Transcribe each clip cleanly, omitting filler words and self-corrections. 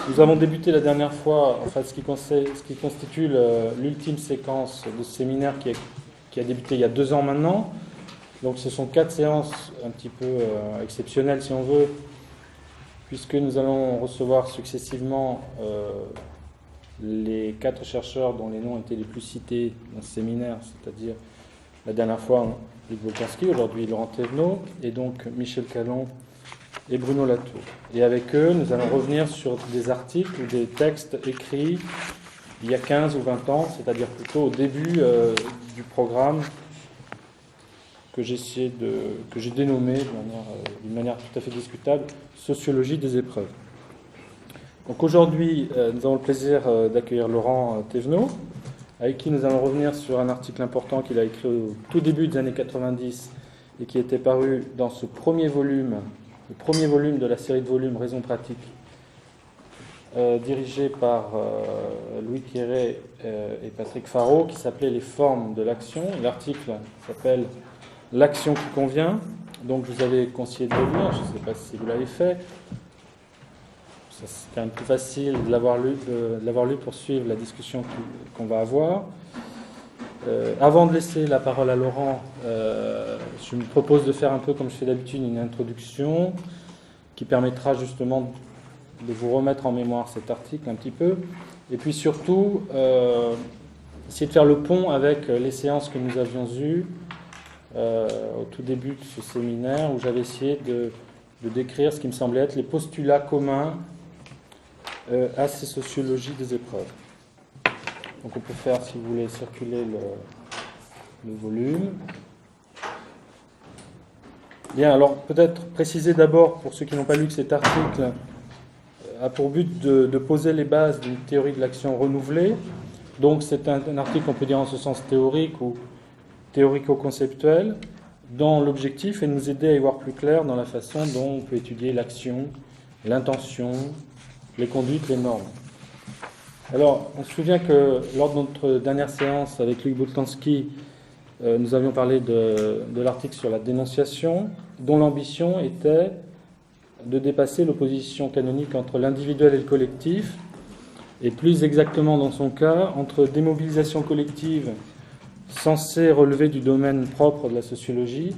Nous avons débuté la dernière fois, enfin, ce qui constitue l'ultime séquence de ce séminaire qui a débuté il y a 2 ans maintenant. Donc ce sont 4 séances un petit peu exceptionnelles si on veut, puisque nous allons recevoir successivement les 4 chercheurs dont les noms étaient les plus cités dans ce séminaire, c'est-à-dire la dernière fois Luc Boltanski, aujourd'hui Laurent Thévenot, et donc Michel Callon et Bruno Latour. Et avec eux, nous allons revenir sur des articles ou des textes écrits il y a 15 ou 20 ans, c'est-à-dire plutôt au début du programme que j'ai dénommé d'une manière tout à fait discutable, Sociologie des épreuves. Donc aujourd'hui, nous avons le plaisir d'accueillir Laurent Thévenot, avec qui nous allons revenir sur un article important qu'il a écrit au tout début des années 90 et qui était paru dans ce premier volume, le premier volume de la série de volumes Raison pratique, dirigé par Louis Quéré et Patrick Faro, qui s'appelait Les formes de l'action. L'article s'appelle L'action qui convient. Donc je vous avais conseillé de le lire, je ne sais pas si vous l'avez fait. C'est quand même plus facile de l'avoir lu pour suivre la discussion qu'on va avoir. Avant de laisser la parole à Laurent, je me propose de faire un peu comme je fais d'habitude, une introduction qui permettra justement de vous remettre en mémoire cet article un petit peu, et puis surtout essayer de faire le pont avec les séances que nous avions eues au tout début de ce séminaire, où j'avais essayé de décrire ce qui me semblait être les postulats communs à ces sociologies des épreuves. Donc on peut faire, si vous voulez, circuler le volume. Bien, alors peut-être préciser d'abord, pour ceux qui n'ont pas lu, que cet article a pour but de poser les bases d'une théorie de l'action renouvelée. Donc c'est un article, on peut dire en ce sens théorique ou théorico-conceptuel, dont l'objectif est de nous aider à y voir plus clair dans la façon dont on peut étudier l'action, l'intention, les conduites, les normes. Alors, on se souvient que lors de notre dernière séance avec Luc Boltanski, nous avions parlé de l'article sur la dénonciation, dont l'ambition était de dépasser l'opposition canonique entre l'individuel et le collectif, et plus exactement dans son cas, entre démobilisation collective censée relever du domaine propre de la sociologie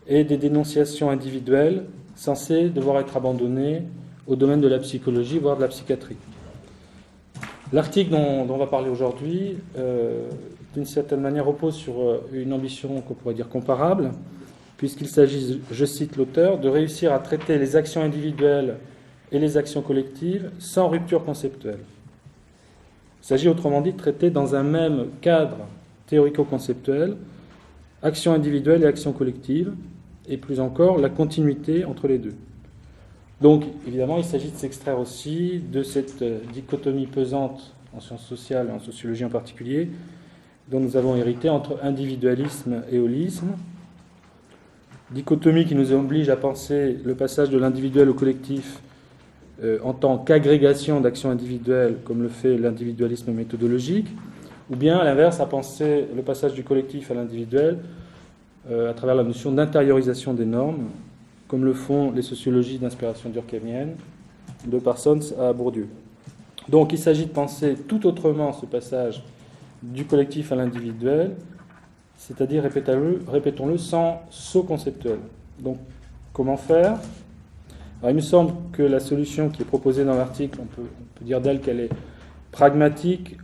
et des dénonciations individuelles censées devoir être abandonnées au domaine de la psychologie, voire de la psychiatrie. L'article dont on va parler aujourd'hui, d'une certaine manière, repose sur une ambition qu'on pourrait dire comparable, puisqu'il s'agit, je cite l'auteur, de réussir à traiter les actions individuelles et les actions collectives sans rupture conceptuelle. Il s'agit autrement dit de traiter dans un même cadre théorico-conceptuel action individuelle et action collective, et plus encore la continuité entre les deux. Donc, évidemment, il s'agit de s'extraire aussi de cette dichotomie pesante en sciences sociales et en sociologie en particulier, dont nous avons hérité entre individualisme et holisme. Dichotomie qui nous oblige à penser le passage de l'individuel au collectif en tant qu'agrégation d'actions individuelles, comme le fait l'individualisme méthodologique, ou bien, à l'inverse, à penser le passage du collectif à l'individuel à travers la notion d'intériorisation des normes, comme le font les sociologies d'inspiration durkheimienne, de Parsons à Bourdieu. Donc il s'agit de penser tout autrement ce passage du collectif à l'individuel, c'est-à-dire, répétons-le, sans saut conceptuel. Donc comment faire ? Alors, il me semble que la solution qui est proposée dans l'article, on peut dire d'elle qu'elle est pragmatique,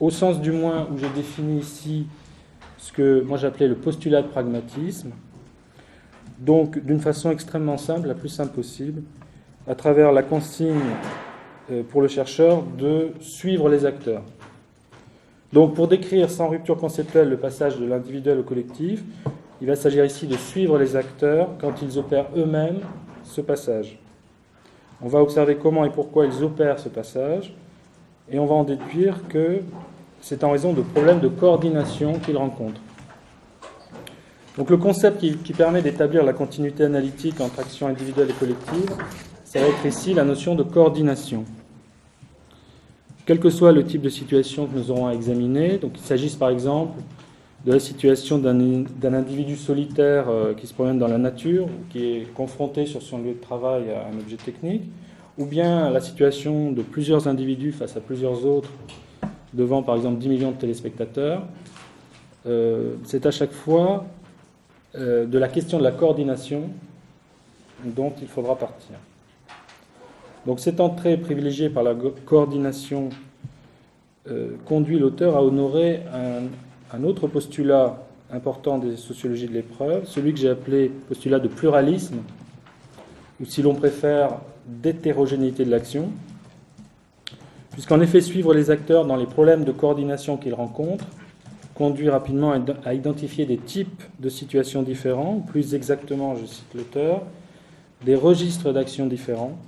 au sens du moins où j'ai défini ici ce que moi j'appelais le postulat de pragmatisme. Donc, d'une façon extrêmement simple, la plus simple possible, à travers la consigne pour le chercheur de suivre les acteurs. Donc, pour décrire sans rupture conceptuelle le passage de l'individuel au collectif, il va s'agir ici de suivre les acteurs quand ils opèrent eux-mêmes ce passage. On va observer comment et pourquoi ils opèrent ce passage, et on va en déduire que c'est en raison de problèmes de coordination qu'ils rencontrent. Donc le concept qui permet d'établir la continuité analytique entre action individuelle et collective, ça va être ici la notion de coordination. Quel que soit le type de situation que nous aurons à examiner, donc qu'il s'agisse par exemple de la situation d'un individu solitaire qui se promène dans la nature, qui est confronté sur son lieu de travail à un objet technique, ou bien la situation de plusieurs individus face à plusieurs autres, devant par exemple 10 millions de téléspectateurs, c'est à chaque fois de la question de la coordination dont il faudra partir. Donc cette entrée privilégiée par la coordination conduit l'auteur à honorer un autre postulat important des sociologies de l'épreuve, celui que j'ai appelé postulat de pluralisme, ou si l'on préfère d'hétérogénéité de l'action, puisqu'en effet suivre les acteurs dans les problèmes de coordination qu'ils rencontrent conduit rapidement à identifier des types de situations différents, ou plus exactement, je cite l'auteur, des registres d'action différents,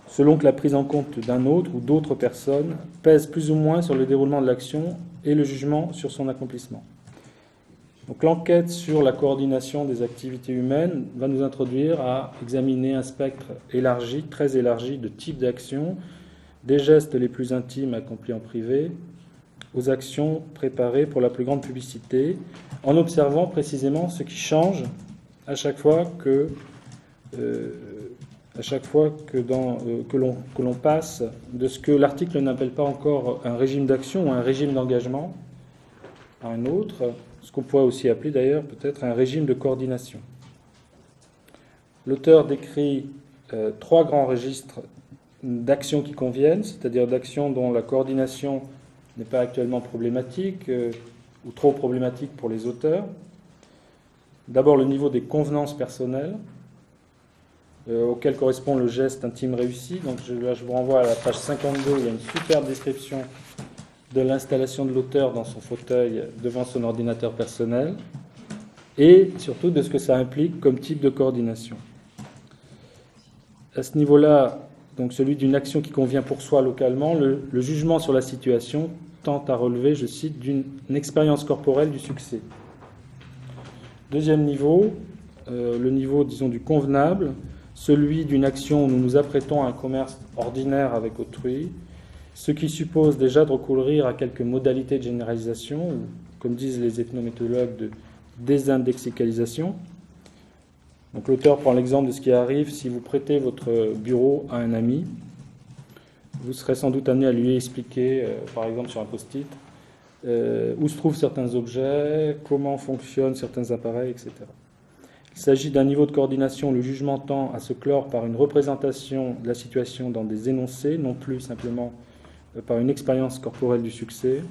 selon que la prise en compte d'un autre ou d'autres personnes pèse plus ou moins sur le déroulement de l'action et le jugement sur son accomplissement. Donc l'enquête sur la coordination des activités humaines va nous introduire à examiner un spectre élargi, très élargi, de types d'actions, des gestes les plus intimes accomplis en privé, aux actions préparées pour la plus grande publicité, en observant précisément ce qui change à chaque fois que l'on passe de ce que l'article n'appelle pas encore un régime d'action ou un régime d'engagement à un autre, ce qu'on pourrait aussi appeler d'ailleurs peut-être un régime de coordination. L'auteur décrit 3 grands registres d'actions qui conviennent, c'est-à-dire d'actions dont la coordination n'est pas actuellement problématique ou trop problématique pour les auteurs. D'abord le niveau des convenances personnelles, auquel correspond le geste intime réussi. Donc là, je vous renvoie à la page 52, il y a une superbe description de l'installation de l'auteur dans son fauteuil devant son ordinateur personnel, et surtout de ce que ça implique comme type de coordination. À ce niveau-là, donc celui d'une action qui convient pour soi localement, le jugement sur la situation tend à relever, je cite, d'une expérience corporelle du succès. Deuxième niveau, le niveau, disons, du convenable, celui d'une action où nous nous apprêtons à un commerce ordinaire avec autrui, ce qui suppose déjà de recourir à quelques modalités de généralisation, ou, comme disent les ethnométhodologues, de désindexicalisation. Donc l'auteur prend l'exemple de ce qui arrive si vous prêtez votre bureau à un ami. Vous serez sans doute amené à lui expliquer, par exemple sur un post-it, où se trouvent certains objets, comment fonctionnent certains appareils, etc. Il s'agit d'un niveau de coordination où le jugement tend à se clore par une représentation de la situation dans des énoncés, non plus simplement par une expérience corporelle du succès.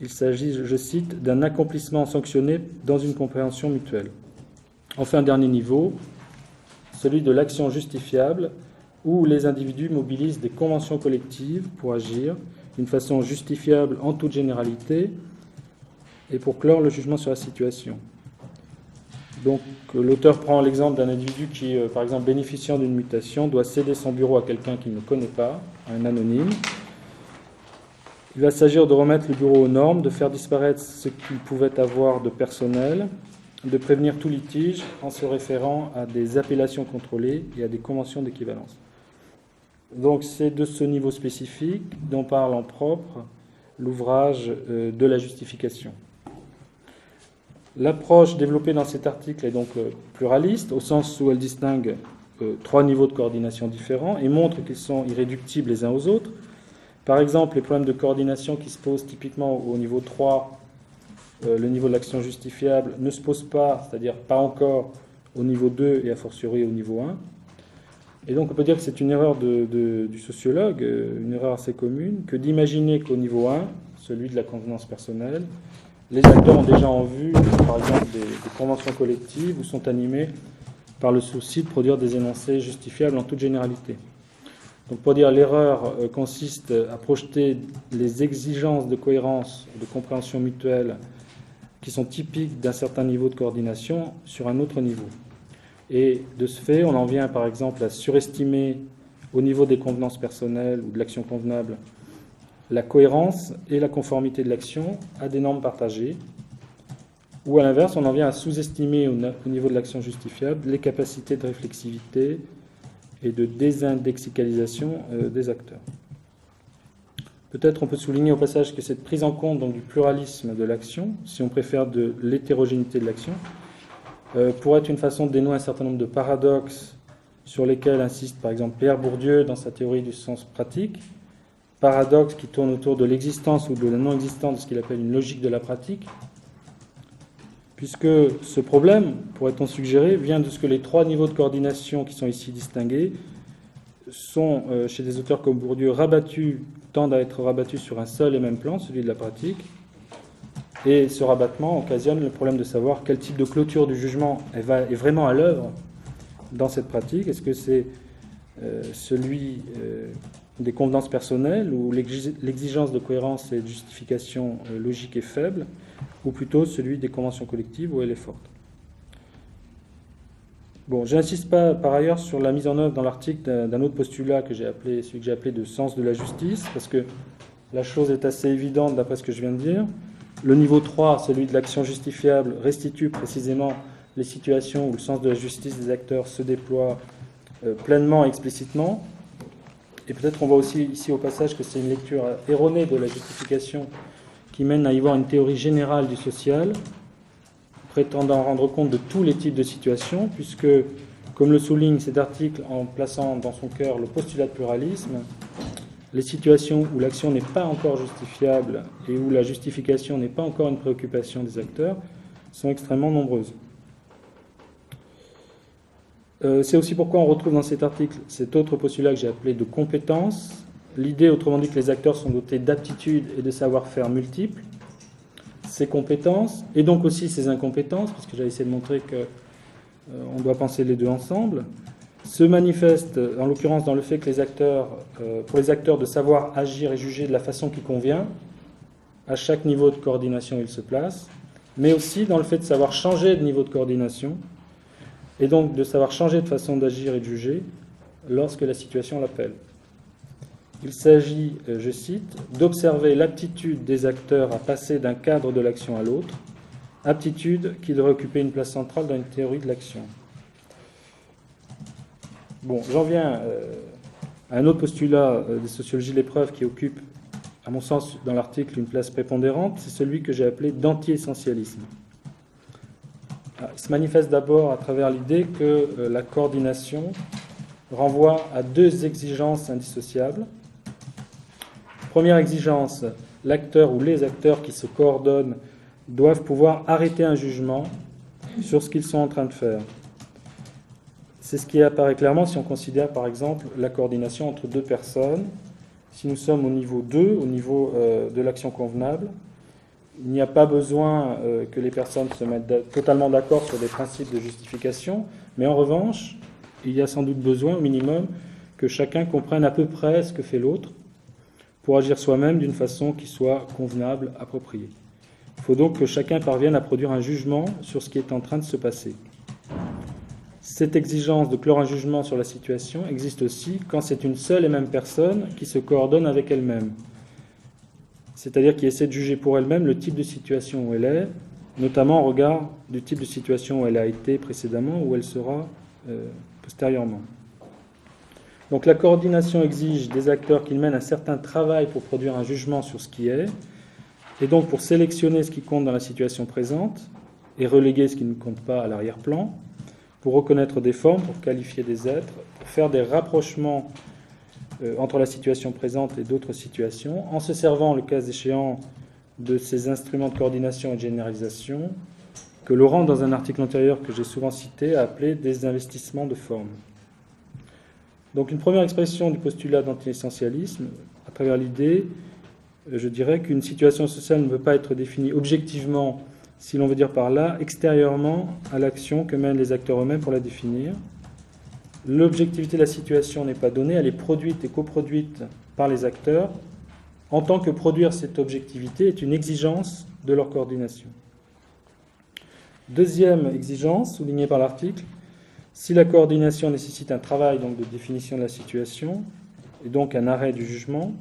Il s'agit, je cite, d'un accomplissement sanctionné dans une compréhension mutuelle. Enfin, dernier niveau, celui de l'action justifiable, où les individus mobilisent des conventions collectives pour agir d'une façon justifiable en toute généralité et pour clore le jugement sur la situation. Donc l'auteur prend l'exemple d'un individu qui, par exemple, bénéficiant d'une mutation, doit céder son bureau à quelqu'un qu'il ne connaît pas, à un anonyme. Il va s'agir de remettre le bureau aux normes, de faire disparaître ce qu'il pouvait avoir de personnel, de prévenir tout litige en se référant à des appellations contrôlées et à des conventions d'équivalence. Donc c'est de ce niveau spécifique dont parle en propre l'ouvrage de la justification. L'approche développée dans cet article est donc pluraliste, au sens où elle distingue 3 niveaux de coordination différents et montre qu'ils sont irréductibles les uns aux autres. Par exemple, les problèmes de coordination qui se posent typiquement au niveau 3, le niveau de l'action justifiable, ne se posent pas, c'est-à-dire pas encore au niveau 2 et a fortiori au niveau 1. Et donc on peut dire que c'est une erreur du sociologue, une erreur assez commune, que d'imaginer qu'au niveau 1, celui de la convenance personnelle, les acteurs ont déjà en vue, par exemple, des conventions collectives ou sont animés par le souci de produire des énoncés justifiables en toute généralité. Donc pour dire l'erreur consiste à projeter les exigences de cohérence, de compréhension mutuelle qui sont typiques d'un certain niveau de coordination sur un autre niveau. Et de ce fait, on en vient par exemple à surestimer au niveau des convenances personnelles ou de l'action convenable la cohérence et la conformité de l'action à des normes partagées, ou à l'inverse, on en vient à sous-estimer au niveau de l'action justifiable les capacités de réflexivité et de désindexicalisation des acteurs. Peut-être on peut souligner au passage que cette prise en compte donc, du pluralisme de l'action, si on préfère de l'hétérogénéité de l'action, pourrait être une façon de dénouer un certain nombre de paradoxes sur lesquels insiste par exemple Pierre Bourdieu dans sa théorie du sens pratique, paradoxe qui tourne autour de l'existence ou de la non-existence de ce qu'il appelle une logique de la pratique, puisque ce problème, pourrait-on suggérer, vient de ce que les trois niveaux de coordination qui sont ici distingués sont, chez des auteurs comme Bourdieu, tendent à être rabattus sur un seul et même plan, celui de la pratique, et ce rabattement occasionne le problème de savoir quel type de clôture du jugement est vraiment à l'œuvre dans cette pratique. Est-ce que c'est celui des convenances personnelles où l'exigence de cohérence et de justification logique est faible, ou plutôt celui des conventions collectives où elle est forte. Bon, je n'insiste pas par ailleurs sur la mise en œuvre dans l'article d'un autre postulat que celui que j'ai appelé de sens de la justice, parce que la chose est assez évidente d'après ce que je viens de dire. Le niveau 3, celui de l'action justifiable, restitue précisément les situations où le sens de la justice des acteurs se déploie pleinement et explicitement. Et peut-être on voit aussi ici au passage que c'est une lecture erronée de la justification qui mène à y voir une théorie générale du social, prétendant rendre compte de tous les types de situations, puisque, comme le souligne cet article en plaçant dans son cœur le postulat de pluralisme, les situations où l'action n'est pas encore justifiable et où la justification n'est pas encore une préoccupation des acteurs sont extrêmement nombreuses. C'est aussi pourquoi on retrouve dans cet article cet autre postulat que j'ai appelé de compétence, l'idée autrement dit que les acteurs sont dotés d'aptitudes et de savoir-faire multiples. Ces compétences, et donc aussi ces incompétences, parce que j'ai essayé de montrer qu'on doit penser les deux ensemble, se manifestent en l'occurrence dans le fait que pour les acteurs de savoir agir et juger de la façon qui convient, à chaque niveau de coordination où ils se placent, mais aussi dans le fait de savoir changer de niveau de coordination, et donc de savoir changer de façon d'agir et de juger lorsque la situation l'appelle. Il s'agit, je cite, d'observer l'aptitude des acteurs à passer d'un cadre de l'action à l'autre, aptitude qui devrait occuper une place centrale dans une théorie de l'action. Bon, j'en viens à un autre postulat de sociologie de l'épreuve qui occupe, à mon sens, dans l'article, une place prépondérante, c'est celui que j'ai appelé d'anti-essentialisme. Il se manifeste d'abord à travers l'idée que la coordination renvoie à deux exigences indissociables. Première exigence, l'acteur ou les acteurs qui se coordonnent doivent pouvoir arrêter un jugement sur ce qu'ils sont en train de faire. C'est ce qui apparaît clairement si on considère par exemple la coordination entre deux personnes. Si nous sommes au niveau 2, au niveau de l'action convenable, il n'y a pas besoin que les personnes se mettent totalement d'accord sur des principes de justification, mais en revanche, il y a sans doute besoin au minimum que chacun comprenne à peu près ce que fait l'autre pour agir soi-même d'une façon qui soit convenable, appropriée. Il faut donc que chacun parvienne à produire un jugement sur ce qui est en train de se passer. Cette exigence de clore un jugement sur la situation existe aussi quand c'est une seule et même personne qui se coordonne avec elle-même, c'est-à-dire qui essaie de juger pour elle-même le type de situation où elle est, notamment au regard du type de situation où elle a été précédemment, où elle sera postérieurement. Donc la coordination exige des acteurs qu'ils mènent un certain travail pour produire un jugement sur ce qui est, et donc pour sélectionner ce qui compte dans la situation présente et reléguer ce qui ne compte pas à l'arrière-plan, pour reconnaître des formes, pour qualifier des êtres, pour faire des rapprochements entre la situation présente et d'autres situations, en se servant, le cas échéant, de ces instruments de coordination et de généralisation que Laurent, dans un article antérieur que j'ai souvent cité, a appelé des investissements de forme. Donc une première expression du postulat d'anti-essentialisme, à travers l'idée, je dirais qu'une situation sociale ne peut pas être définie objectivement, si l'on veut dire par là, extérieurement à l'action que mènent les acteurs eux-mêmes pour la définir. L'objectivité de la situation n'est pas donnée, elle est produite et coproduite par les acteurs, en tant que produire cette objectivité est une exigence de leur coordination. Deuxième exigence, soulignée par l'article, si la coordination nécessite un travail donc, de définition de la situation, et donc un arrêt du jugement,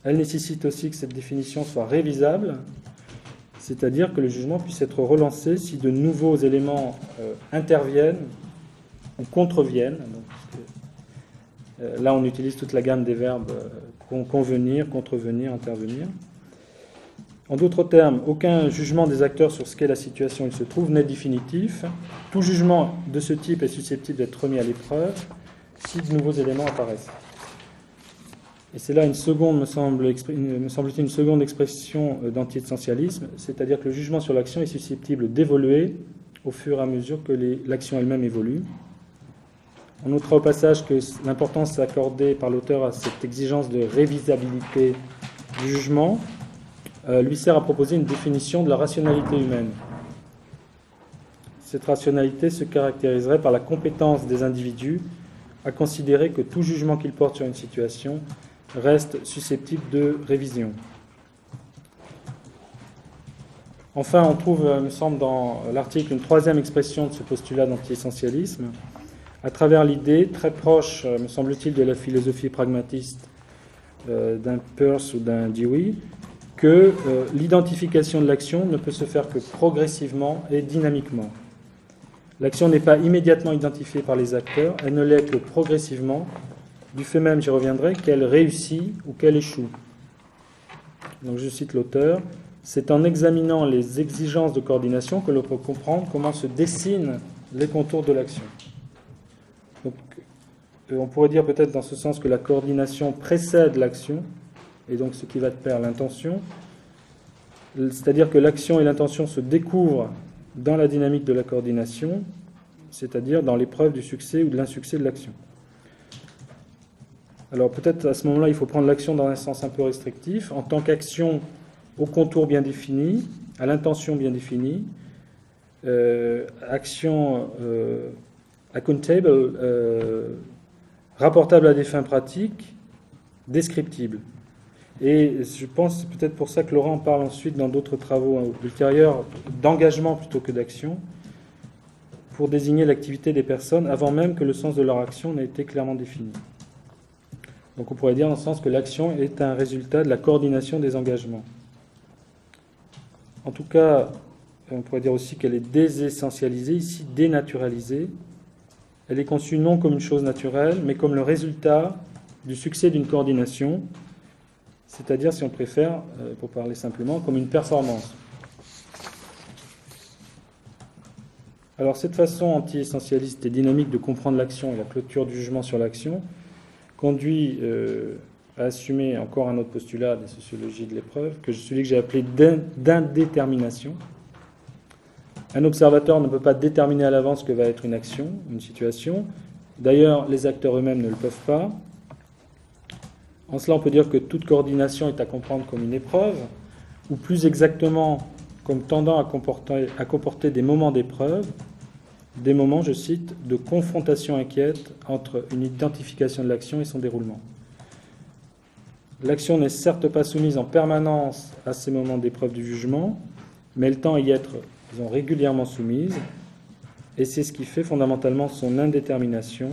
elle nécessite aussi que cette définition soit révisable, c'est-à-dire que le jugement puisse être relancé si de nouveaux éléments interviennent ou contreviennent. Donc, là, on utilise toute la gamme des verbes convenir, contrevenir, intervenir. En d'autres termes, aucun jugement des acteurs sur ce qu'est la situation où ils se trouvent n'est définitif. Tout jugement de ce type est susceptible d'être remis à l'épreuve si de nouveaux éléments apparaissent. Et c'est là une seconde, me semble-t-il, une seconde expression d'anti-essentialisme, c'est-à-dire que le jugement sur l'action est susceptible d'évoluer au fur et à mesure que l'action elle-même évolue. On notera au passage que l'importance accordée par l'auteur à cette exigence de révisabilité du jugement lui sert à proposer une définition de la rationalité humaine. Cette rationalité se caractériserait par la compétence des individus à considérer que tout jugement qu'ils portent sur une situation reste susceptible de révision. Enfin, on trouve, me semble, dans l'article une troisième expression de ce postulat d'anti-essentialisme, à travers l'idée, très proche, me semble-t-il, de la philosophie pragmatiste d'un Peirce ou d'un Dewey, que l'identification de l'action ne peut se faire que progressivement et dynamiquement. L'action n'est pas immédiatement identifiée par les acteurs, elle ne l'est que progressivement, du fait même, j'y reviendrai, qu'elle réussit ou qu'elle échoue. Donc je cite l'auteur, c'est en examinant les exigences de coordination que l'on peut comprendre comment se dessinent les contours de l'action. Donc, on pourrait dire peut-être dans ce sens que la coordination précède l'action, et donc ce qui va de pair, l'intention, c'est-à-dire que l'action et l'intention se découvrent dans la dynamique de la coordination, c'est-à-dire dans l'épreuve du succès ou de l'insuccès de l'action. Alors peut-être à ce moment-là, il faut prendre l'action dans un sens un peu restrictif, en tant qu'action au contour bien défini, à l'intention bien définie, action accountable, rapportable à des fins pratiques, descriptible. Et je pense que c'est peut-être pour ça que Laurent parle ensuite dans d'autres travaux ultérieurs d'engagement plutôt que d'action, pour désigner l'activité des personnes avant même que le sens de leur action n'ait été clairement défini. Donc on pourrait dire dans le sens que l'action est un résultat de la coordination des engagements. En tout cas, on pourrait dire aussi qu'elle est désessentialisée, ici dénaturalisée. Elle est conçue non comme une chose naturelle, mais comme le résultat du succès d'une coordination, c'est-à-dire, si on préfère, pour parler simplement, comme une performance. Alors cette façon anti-essentialiste et dynamique de comprendre l'action et la clôture du jugement sur l'action conduit à assumer encore un autre postulat des sociologies de l'épreuve, que celui que j'ai appelé d'indétermination. Un observateur ne peut pas déterminer à l'avance ce que va être une action, une situation. D'ailleurs, les acteurs eux-mêmes ne le peuvent pas. En cela, on peut dire que toute coordination est à comprendre comme une épreuve, ou plus exactement comme tendant à comporter des moments d'épreuve, des moments, je cite, de confrontation inquiète entre une identification de l'action et son déroulement. L'action n'est certes pas soumise en permanence à ces moments d'épreuve du jugement, mais elle tend à y être, disons, régulièrement soumise, et c'est ce qui fait fondamentalement son indétermination.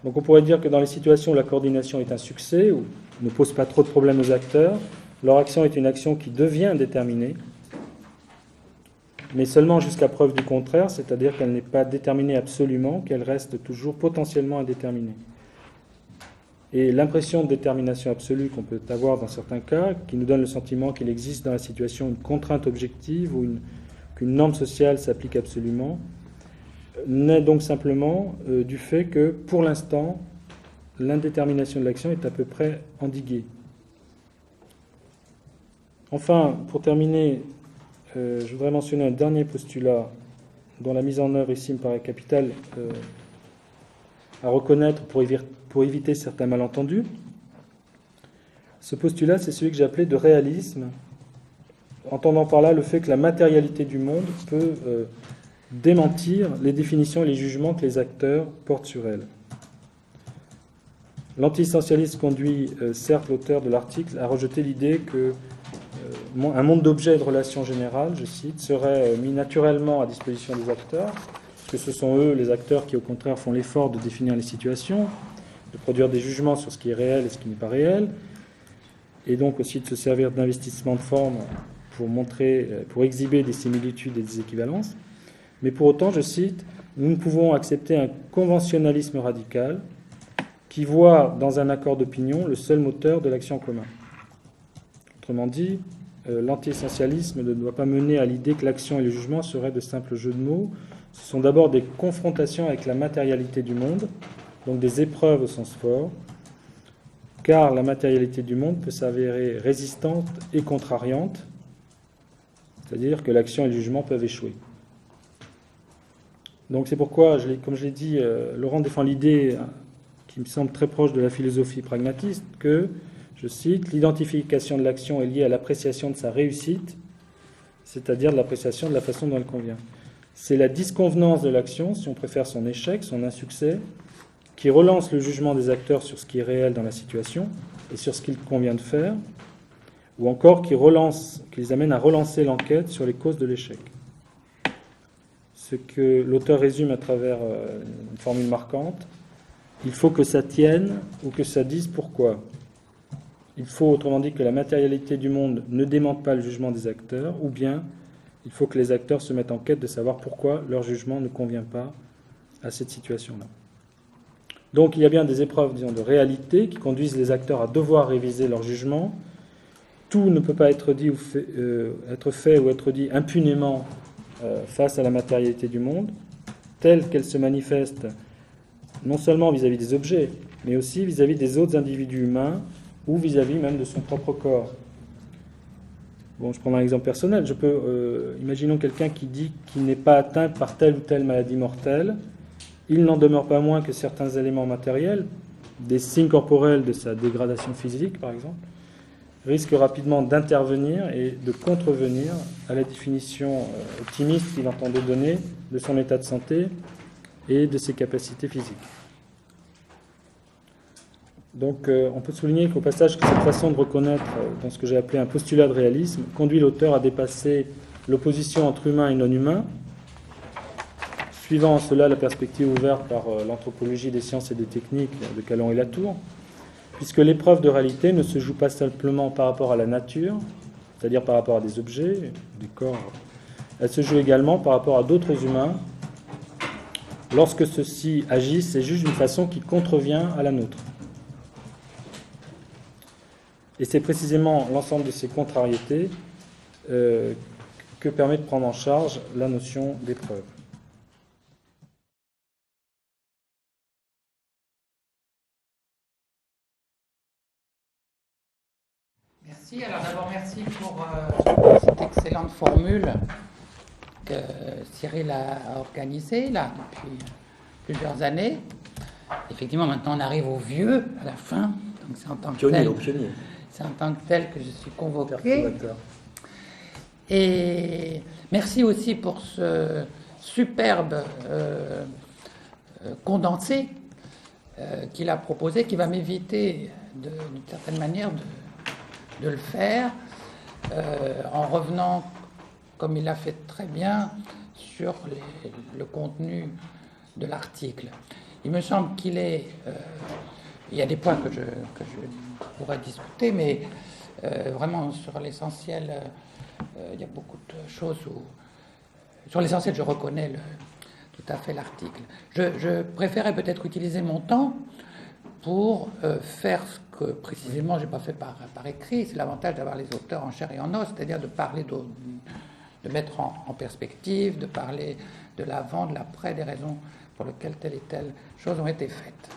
Donc on pourrait dire que dans les situations où la coordination est un succès, où ne pose pas trop de problèmes aux acteurs, leur action est une action qui devient indéterminée, mais seulement jusqu'à preuve du contraire, c'est-à-dire qu'elle n'est pas déterminée absolument, qu'elle reste toujours potentiellement indéterminée. Et l'impression de détermination absolue qu'on peut avoir dans certains cas, qui nous donne le sentiment qu'il existe dans la situation une contrainte objective ou qu'une norme sociale s'applique absolument, naît donc simplement du fait que, pour l'instant, l'indétermination de l'action est à peu près endiguée. Enfin, pour terminer, je voudrais mentionner un dernier postulat dont la mise en œuvre ici me paraît capitale à reconnaître pour éviter certains malentendus. Ce postulat, c'est celui que j'ai appelé de réalisme, entendant par là le fait que la matérialité du monde peut démentir les définitions et les jugements que les acteurs portent sur elle. L'anti-essentialisme conduit certes l'auteur de l'article à rejeter l'idée que un monde d'objets et de relations générales, je cite, serait mis naturellement à disposition des acteurs, parce que ce sont eux, les acteurs, qui au contraire font l'effort de définir les situations, de produire des jugements sur ce qui est réel et ce qui n'est pas réel, et donc aussi de se servir d'investissement de forme pour exhiber des similitudes et des équivalences. Mais pour autant, je cite, nous ne pouvons accepter un conventionnalisme radical qui voit dans un accord d'opinion le seul moteur de l'action commune. Autrement dit, l'anti-essentialisme ne doit pas mener à l'idée que l'action et le jugement seraient de simples jeux de mots, Ce sont d'abord des confrontations avec la matérialité du monde, donc des épreuves au sens fort, car la matérialité du monde peut s'avérer résistante et contrariante, c'est-à-dire que l'action et le jugement peuvent échouer. Donc c'est pourquoi, comme je l'ai dit, Laurent défend l'idée qui me semble très proche de la philosophie pragmatiste que, je cite, l'identification de l'action est liée à l'appréciation de sa réussite, c'est-à-dire de l'appréciation de la façon dont elle convient. C'est la disconvenance de l'action, si on préfère son échec, son insuccès, qui relance le jugement des acteurs sur ce qui est réel dans la situation et sur ce qu'il convient de faire, ou encore qui les amène à relancer l'enquête sur les causes de l'échec. Ce que l'auteur résume à travers une formule marquante: il faut que ça tienne ou que ça dise pourquoi. Il faut, autrement dit, que la matérialité du monde ne démente pas le jugement des acteurs, ou bien il faut que les acteurs se mettent en quête de savoir pourquoi leur jugement ne convient pas à cette situation-là. Donc il y a bien des épreuves, disons, de réalité qui conduisent les acteurs à devoir réviser leur jugement. Tout ne peut pas être dit ou fait ou être dit impunément face à la matérialité du monde, telle qu'elle se manifeste non seulement vis-à-vis des objets, mais aussi vis-à-vis des autres individus humains ou vis-à-vis même de son propre corps. Bon, je prends un exemple personnel. Imaginons quelqu'un qui dit qu'il n'est pas atteint par telle ou telle maladie mortelle. Il n'en demeure pas moins que certains éléments matériels, des signes corporels de sa dégradation physique par exemple, risquent rapidement d'intervenir et de contrevenir à la définition optimiste qu'il entendait donner de son état de santé et de ses capacités physiques. Donc on peut souligner qu'au passage que cette façon de reconnaître dans ce que j'ai appelé un postulat de réalisme conduit l'auteur à dépasser l'opposition entre humain et non-humain, suivant en cela la perspective ouverte par l'anthropologie des sciences et des techniques de Calon et Latour, puisque l'épreuve de réalité ne se joue pas simplement par rapport à la nature, c'est-à-dire par rapport à des objets, des corps, elle se joue également par rapport à d'autres humains, lorsque ceux-ci agissent et jugent d'une façon qui contrevient à la nôtre. Et c'est précisément l'ensemble de ces contrariétés que permet de prendre en charge la notion d'épreuve. Merci. Alors d'abord, merci pour cette excellente formule que Cyril a organisée là depuis plusieurs années. Effectivement, maintenant on arrive au vieux à la fin, donc c'est en tant que tel. C'est en tant que tel que je suis convoqué. Et merci aussi pour ce superbe condensé qu'il a proposé, qui va m'éviter d'une certaine manière de le faire en revenant, comme il l'a fait très bien, sur le contenu de l'article. Il me semble qu'il est... il y a des points que je pourrais discuter, mais vraiment sur l'essentiel, il y a beaucoup de choses où... Sur l'essentiel, je reconnais tout à fait l'article. Je préférais peut-être utiliser mon temps pour faire ce que précisément je n'ai pas fait par écrit. C'est l'avantage d'avoir les auteurs en chair et en os, c'est-à-dire de parler, de mettre en perspective, de parler de l'avant, de l'après, des raisons pour lesquelles telle et telle chose ont été faites.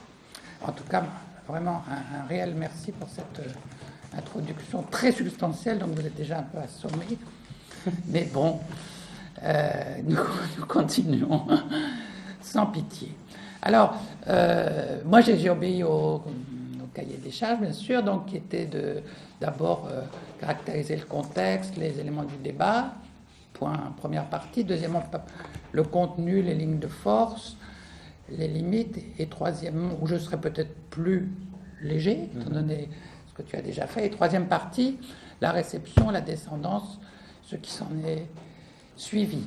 En tout cas, vraiment un réel merci pour cette introduction très substantielle, donc vous êtes déjà un peu assommé. Mais bon, nous continuons sans pitié. Alors, moi j'ai obéi au cahier des charges, bien sûr, donc qui était d'abord caractériser le contexte, les éléments du débat, première partie. Deuxièmement, le contenu, les lignes de force, les limites. Et troisièmement, où je serais peut-être plus léger, étant donné ce que tu as déjà fait. Et troisième partie, la réception, la descendance, ce qui s'en est suivi.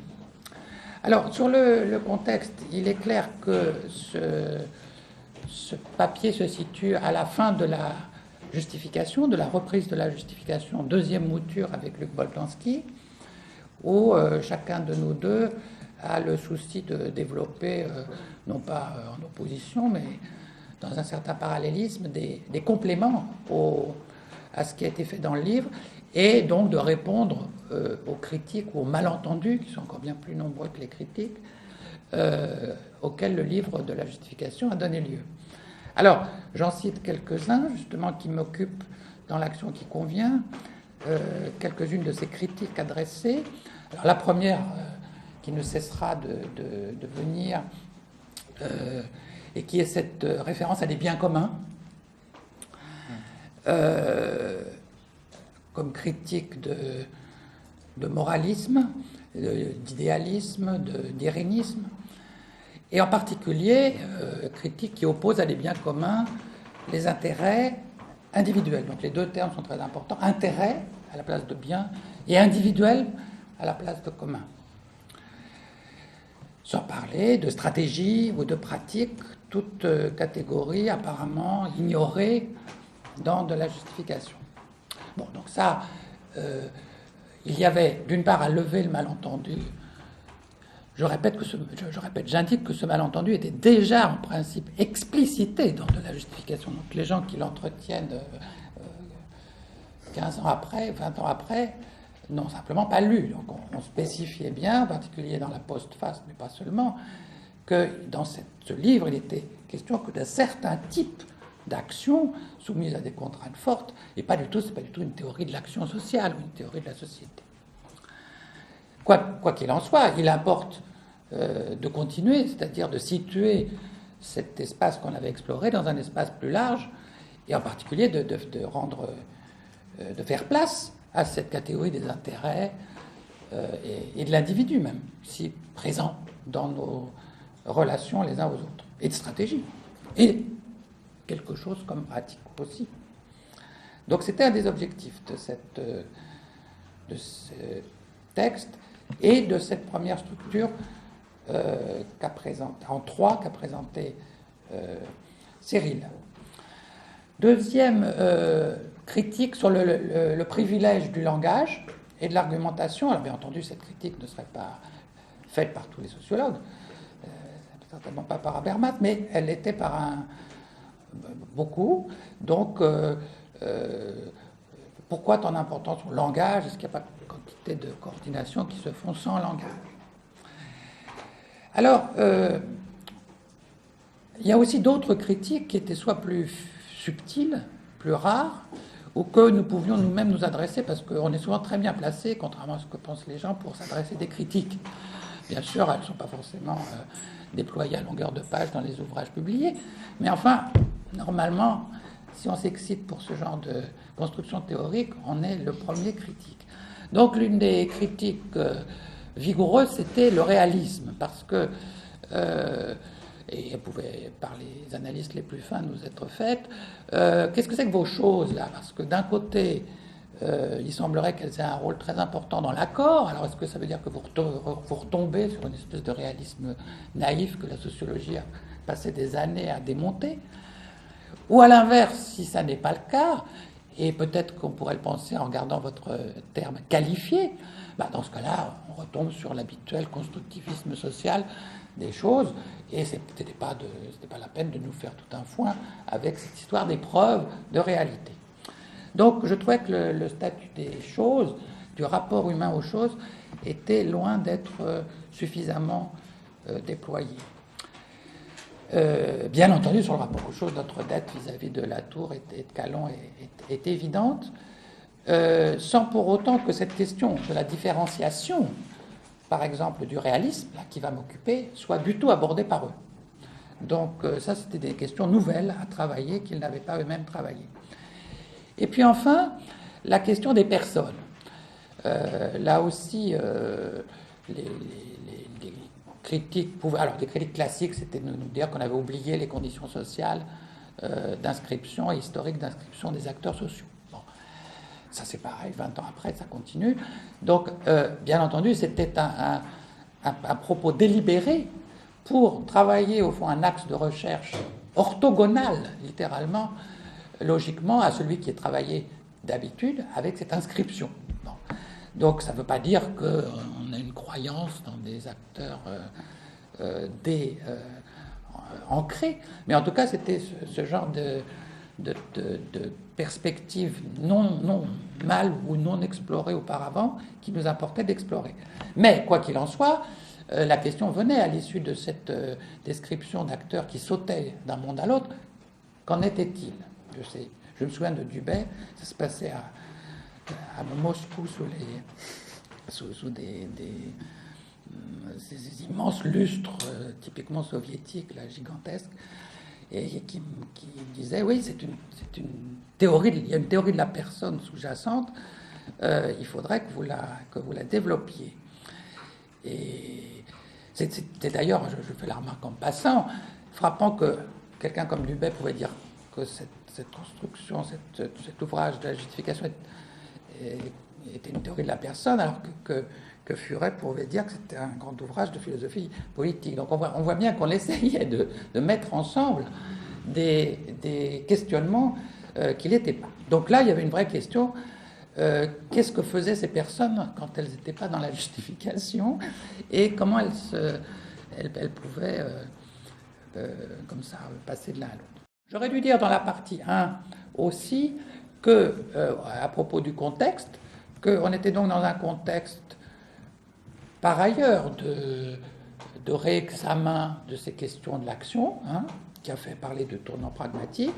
Alors, sur le contexte, il est clair que ce papier se situe à la fin de la justification, de la reprise de la justification, deuxième mouture avec Luc Boltanski, où chacun de nous deux a le souci de développer, non pas en opposition, mais dans un certain parallélisme, des compléments à ce qui a été fait dans le livre, et donc de répondre aux critiques ou aux malentendus, qui sont encore bien plus nombreux que les critiques, auxquels le livre de la justification a donné lieu. Alors, j'en cite quelques-uns, justement, qui m'occupent dans l'action qui convient, quelques-unes de ces critiques adressées. Alors, la première, qui ne cessera de venir, et qui est cette référence à des biens communs, comme critique de moralisme, d'idéalisme, d'irénisme, et en particulier critique qui oppose à des biens communs les intérêts individuels. Donc les deux termes sont très importants, intérêt à la place de bien et individuel à la place de commun. Sans parler de stratégie ou de pratique, toute catégorie apparemment ignorée dans de la justification. Bon, donc ça, il y avait d'une part à lever le malentendu. J'indique que ce malentendu était déjà en principe explicité dans de la justification. Donc les gens qui l'entretiennent 15 ans après, 20 ans après, n'ont simplement pas lu. Donc on spécifiait bien, en particulier dans la postface, mais pas seulement, que dans ce livre, il était question que d'un certain type d'action soumise à des contraintes fortes, et pas du tout, c'est pas du tout une théorie de l'action sociale ou une théorie de la société. Quoi qu'il en soit, il importe de continuer, c'est-à-dire de situer cet espace qu'on avait exploré dans un espace plus large, et en particulier de faire place à cette catégorie des intérêts et de l'individu même, si présent dans nos relations les uns aux autres, et de stratégie, et quelque chose comme pratique aussi. Donc c'était un des objectifs de ce texte et de cette première structure qu'a présenté Cyril. Deuxième critique sur le privilège du langage et de l'argumentation. Alors bien entendu, cette critique ne serait pas faite par tous les sociologues, certainement pas par Habermas, mais elle l'était par beaucoup. Donc, pourquoi tant d'importance au langage? Est-ce qu'il n'y a pas de quantité de coordination qui se font sans langage? Alors, il y a aussi d'autres critiques qui étaient soit plus subtiles, plus rares, ou que nous pouvions nous-mêmes nous adresser, parce qu'on est souvent très bien placé, contrairement à ce que pensent les gens, pour s'adresser des critiques. Bien sûr, elles ne sont pas forcément déployées à longueur de page dans les ouvrages publiés, mais enfin, normalement, si on s'excite pour ce genre de construction théorique, on est le premier critique. Donc l'une des critiques vigoureuses, c'était le réalisme, parce que, et elle pouvait, par les analystes les plus fins, nous être faites, qu'est-ce que c'est que vos choses, là? Parce que d'un côté, il semblerait qu'elles aient un rôle très important dans l'accord. Alors est-ce que ça veut dire que vous retombez sur une espèce de réalisme naïf que la sociologie a passé des années à démonter? Ou à l'inverse, si ça n'est pas le cas, et peut-être qu'on pourrait le penser en regardant votre terme qualifié, dans ce cas-là, on retombe sur l'habituel constructivisme social des choses, et ce n'était pas la peine de nous faire tout un foin avec cette histoire des preuves de réalité. Donc je trouvais que le statut des choses, du rapport humain aux choses, était loin d'être suffisamment déployé. Bien entendu, sur le rapport aux choses, notre dette vis-à-vis de Latour et de Calon est évidente, sans pour autant que cette question de la différenciation, par exemple du réalisme, là, qui va m'occuper, soit du tout abordée par eux. Donc ça, c'était des questions nouvelles à travailler qu'ils n'avaient pas eux-mêmes travaillé. Et puis enfin, la question des personnes. Là aussi, les critiques pouvaient... Alors, des critiques classiques, c'était de nous dire qu'on avait oublié les conditions sociales d'inscription et historiques d'inscription des acteurs sociaux. Bon, ça c'est pareil, 20 ans après, ça continue. Donc, bien entendu, c'était un propos délibéré pour travailler, au fond, un axe de recherche orthogonal, littéralement, logiquement, à celui qui est travaillé d'habitude avec cette inscription. Bon. Donc ça ne veut pas dire qu'on a une croyance dans des acteurs ancrés, mais en tout cas c'était ce genre de perspective non mal ou non explorée auparavant qui nous importait d'explorer. Mais quoi qu'il en soit, la question venait à l'issue de cette description d'acteurs qui sautaient d'un monde à l'autre. Qu'en était-il? Je me souviens de Dubay, ça se passait à Moscou sous ces immenses lustres typiquement soviétiques, là, gigantesques, et qui disait, oui, c'est une théorie, il y a une théorie de la personne sous-jacente, il faudrait que vous la développiez. Et c'est d'ailleurs, je fais la remarque en passant, frappant que quelqu'un comme Dubay pouvait dire que cette construction, cet ouvrage de la justification était une théorie de la personne, alors que Furet pouvait dire que c'était un grand ouvrage de philosophie politique. Donc on voit bien qu'on essayait de mettre ensemble des questionnements qui n'étaient pas. Donc là, il y avait une vraie question. Qu'est-ce que faisaient ces personnes quand elles n'étaient pas dans la justification et comment elles pouvaient, comme ça, passer de l'un à l'autre. J'aurais dû dire dans la partie 1 aussi que, à propos du contexte, qu'on était donc dans un contexte par ailleurs de réexamen de ces questions de l'action, qui a fait parler de tournant pragmatique,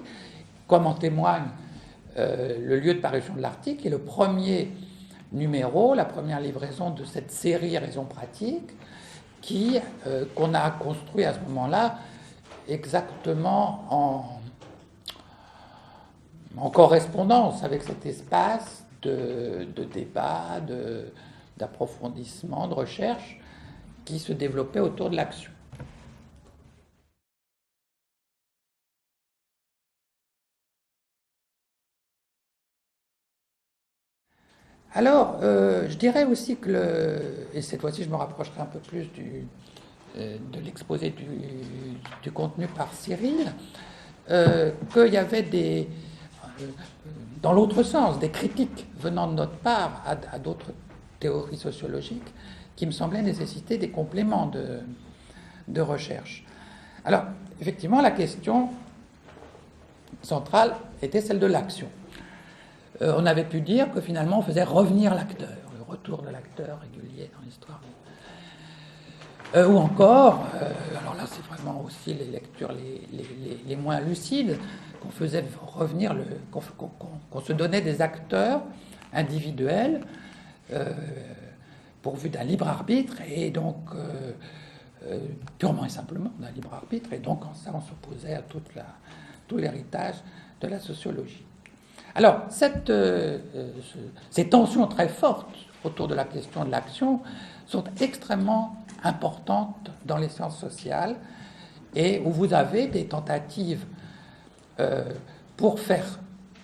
comme en témoigne le lieu de parution de l'article, et le premier numéro, la première livraison de cette série Raison pratique, qu'on a construit à ce moment-là exactement en correspondance avec cet espace de débat, d'approfondissement, de recherche qui se développait autour de l'action. Alors, je dirais aussi et cette fois-ci je me rapprocherai un peu plus de l'exposé du contenu par Cyril, qu'il y avait dans l'autre sens, des critiques venant de notre part à d'autres théories sociologiques qui me semblaient nécessiter des compléments de recherche. Alors, effectivement, la question centrale était celle de l'action. On avait pu dire que finalement on faisait revenir l'acteur, le retour de l'acteur régulier dans l'histoire. Ou encore, alors là c'est vraiment aussi les lectures les moins lucides, qu'on faisait revenir, qu'on se donnait des acteurs individuels pourvus d'un libre arbitre, et donc purement et simplement d'un libre arbitre, et donc en ça on s'opposait à tout l'héritage de la sociologie. Alors, ces tensions très fortes autour de la question de l'action sont extrêmement importantes dans les sciences sociales, et où vous avez des tentatives pour faire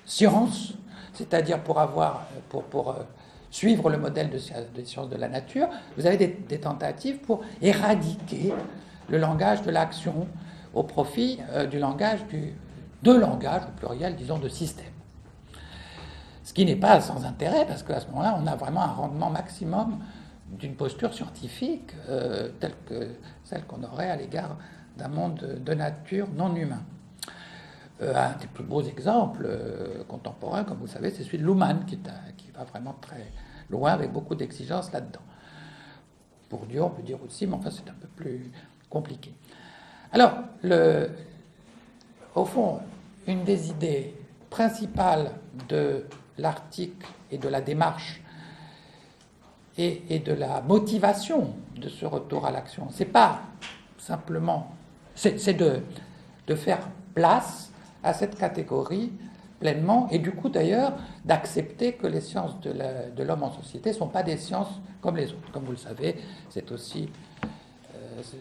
science, c'est-à-dire pour suivre le modèle des sciences de la nature, vous avez des tentatives pour éradiquer le langage de l'action au profit du langage au pluriel, disons, de système. Ce qui n'est pas sans intérêt, parce qu'à ce moment-là, on a vraiment un rendement maximum d'une posture scientifique telle que celle qu'on aurait à l'égard d'un monde de nature non humain. Un des plus beaux exemples contemporains, comme vous le savez, c'est celui de Luhmann, qui va vraiment très loin, avec beaucoup d'exigences là-dedans. Pour Dieu, on peut dire aussi, mais enfin, c'est un peu plus compliqué. Alors, au fond, une des idées principales de l'article et de la démarche et de la motivation de ce retour à l'action, c'est pas simplement, c'est de faire place à cette catégorie pleinement, et du coup d'ailleurs d'accepter que les sciences de l'homme en société ne sont pas des sciences comme les autres. Comme vous le savez, c'est aussi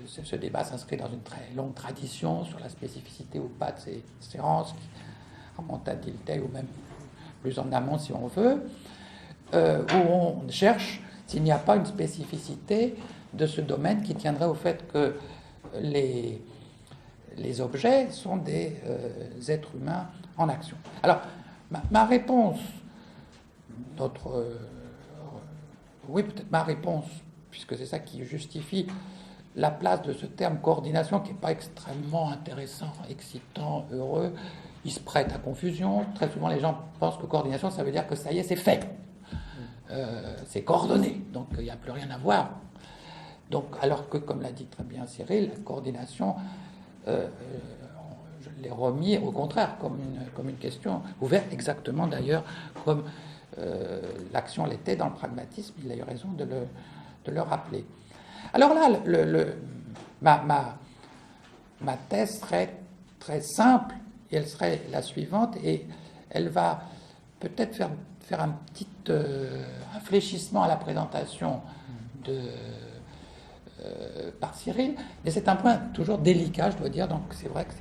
ce débat s'inscrit dans une très longue tradition sur la spécificité ou pas de ces sciences, qui remonte à Dilthey ou même plus en amont si on veut, où on cherche s'il n'y a pas une spécificité de ce domaine qui tiendrait au fait que les objets sont des êtres humains en action. Alors, ma réponse, oui, peut-être ma réponse, puisque c'est ça qui justifie la place de ce terme coordination, qui n'est pas extrêmement intéressant, excitant, heureux, il se prête à confusion. Très souvent, les gens pensent que coordination, ça veut dire que ça y est, c'est fait. C'est coordonné, donc il n'y a plus rien à voir. Donc, alors que, comme l'a dit très bien Cyril, la coordination, je l'ai remis au contraire comme une question ouverte, exactement d'ailleurs comme l'action l'était dans le pragmatisme. Il a eu raison de le rappeler. Alors là, ma thèse serait très simple, et elle serait la suivante, et elle va peut-être faire un petit infléchissement à la présentation par Cyril, mais c'est un point toujours délicat, je dois dire, donc c'est vrai que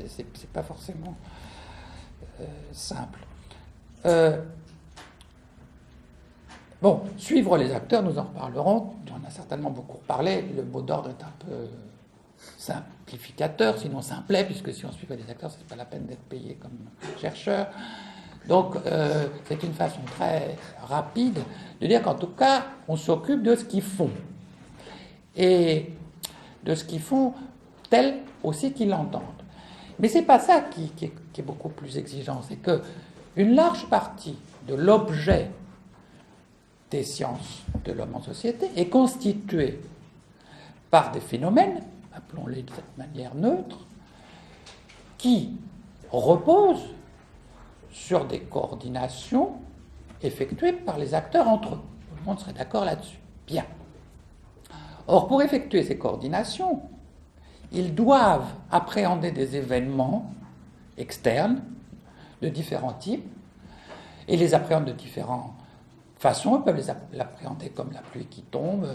c'est pas forcément simple. Bon, suivre les acteurs, nous en reparlerons, on a certainement beaucoup reparlé, le mot d'ordre est un peu simplificateur, sinon simplet, puisque si on suivait les acteurs, c'est pas la peine d'être payé comme chercheur. Donc, c'est une façon très rapide de dire qu'en tout cas, on s'occupe de ce qu'ils font. Et de ce qu'ils font tel aussi qu'ils l'entendent. Mais c'est pas ça qui est beaucoup plus exigeant, c'est que une large partie de l'objet des sciences de l'homme en société est constituée par des phénomènes, appelons-les de cette manière neutre, qui reposent sur des coordinations effectuées par les acteurs entre eux. Tout le monde serait d'accord là-dessus. Bien. Or, pour effectuer ces coordinations, ils doivent appréhender des événements externes de différents types et les appréhendent de différentes façons. Ils peuvent l'appréhender comme la pluie qui tombe,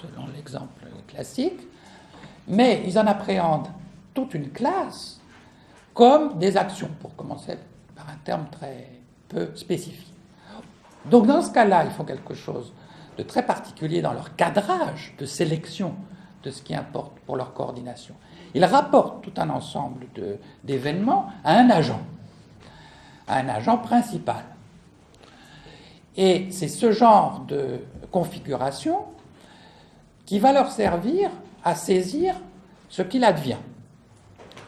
selon l'exemple classique, mais ils en appréhendent toute une classe comme des actions, pour commencer par un terme très peu spécifique. Donc dans ce cas-là, ils font quelque chose de très particulier dans leur cadrage de sélection de ce qui importe pour leur coordination. Ils rapportent tout un ensemble d'événements à un agent principal. Et c'est ce genre de configuration qui va leur servir à saisir ce qu'il advient.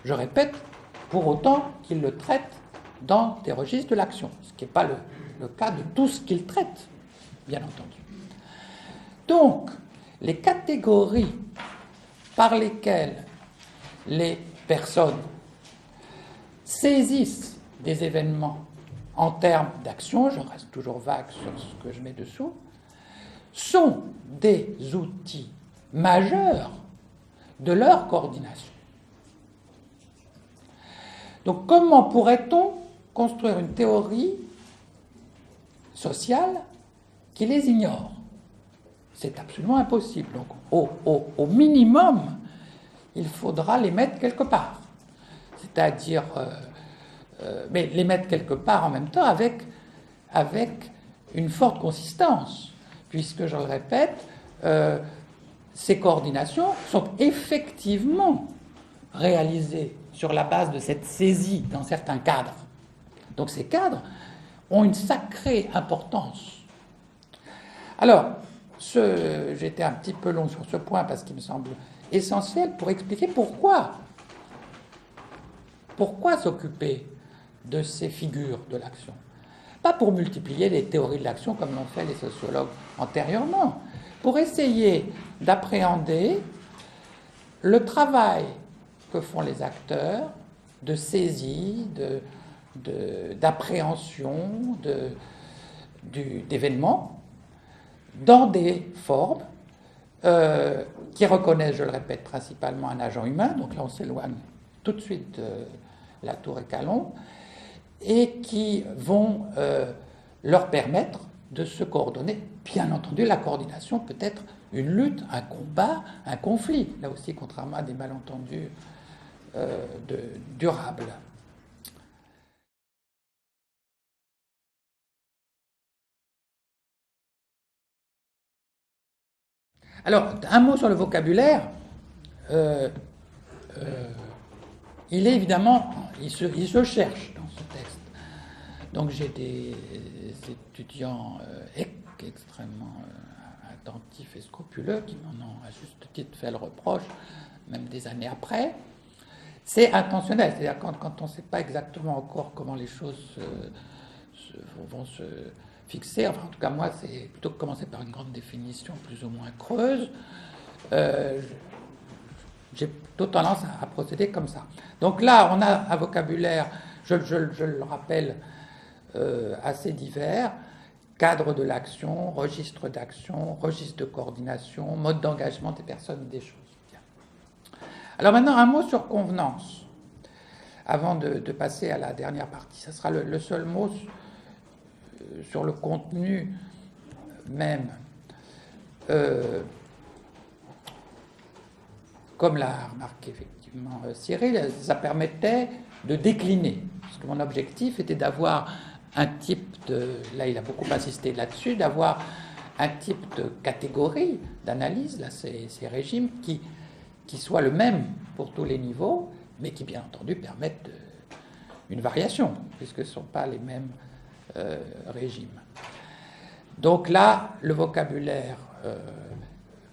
Je répète, pour autant qu'ils le traitent dans des registres de l'action, ce qui n'est pas le cas de tout ce qu'ils traitent, bien entendu. Donc, les catégories par lesquelles les personnes saisissent des événements en termes d'action, je reste toujours vague sur ce que je mets dessous, sont des outils majeurs de leur coordination. Donc, comment pourrait-on construire une théorie sociale qui les ignore? C'est absolument impossible. Donc, au minimum, il faudra les mettre quelque part. C'est-à-dire, mais les mettre quelque part en même temps avec une forte consistance, puisque, je le répète, ces coordinations sont effectivement réalisées sur la base de cette saisie dans certains cadres. Donc, ces cadres ont une sacrée importance. Alors, j'étais un petit peu long sur ce point parce qu'il me semble essentiel pour expliquer pourquoi s'occuper de ces figures de l'action. Pas pour multiplier les théories de l'action comme l'ont fait les sociologues antérieurement, pour essayer d'appréhender le travail que font les acteurs de saisie, d'appréhension d'événements dans des formes qui reconnaissent, je le répète, principalement un agent humain, donc là on s'éloigne tout de suite de la tour et Calombe, et qui vont leur permettre de se coordonner. Bien entendu, la coordination peut être une lutte, un combat, un conflit, là aussi contrairement à des malentendus durables. Alors, un mot sur le vocabulaire. Il est évidemment, il se cherche dans ce texte. Donc j'ai des étudiants extrêmement attentifs et scrupuleux qui m'en ont à juste titre fait le reproche, même des années après. C'est intentionnel, c'est-à-dire quand on ne sait pas exactement encore comment les choses vont se fixé. Enfin, en tout cas, moi, c'est plutôt que commencer par une grande définition plus ou moins creuse. J'ai plutôt tendance à procéder comme ça. Donc là, on a un vocabulaire, je le rappelle, assez divers. Cadre de l'action, registre d'action, registre de coordination, mode d'engagement des personnes et des choses. Bien. Alors maintenant, un mot sur convenance, avant de passer à la dernière partie. Ce sera le seul mot sur le contenu même. Comme l'a remarqué effectivement Cyril, ça permettait de décliner, parce que mon objectif était d'avoir un type de, là il a beaucoup insisté là-dessus, d'avoir un type de catégorie d'analyse, là ces régimes, qui soit le même pour tous les niveaux, mais qui bien entendu permettent une variation, puisque ce ne sont pas les mêmes régimes. Donc là, le vocabulaire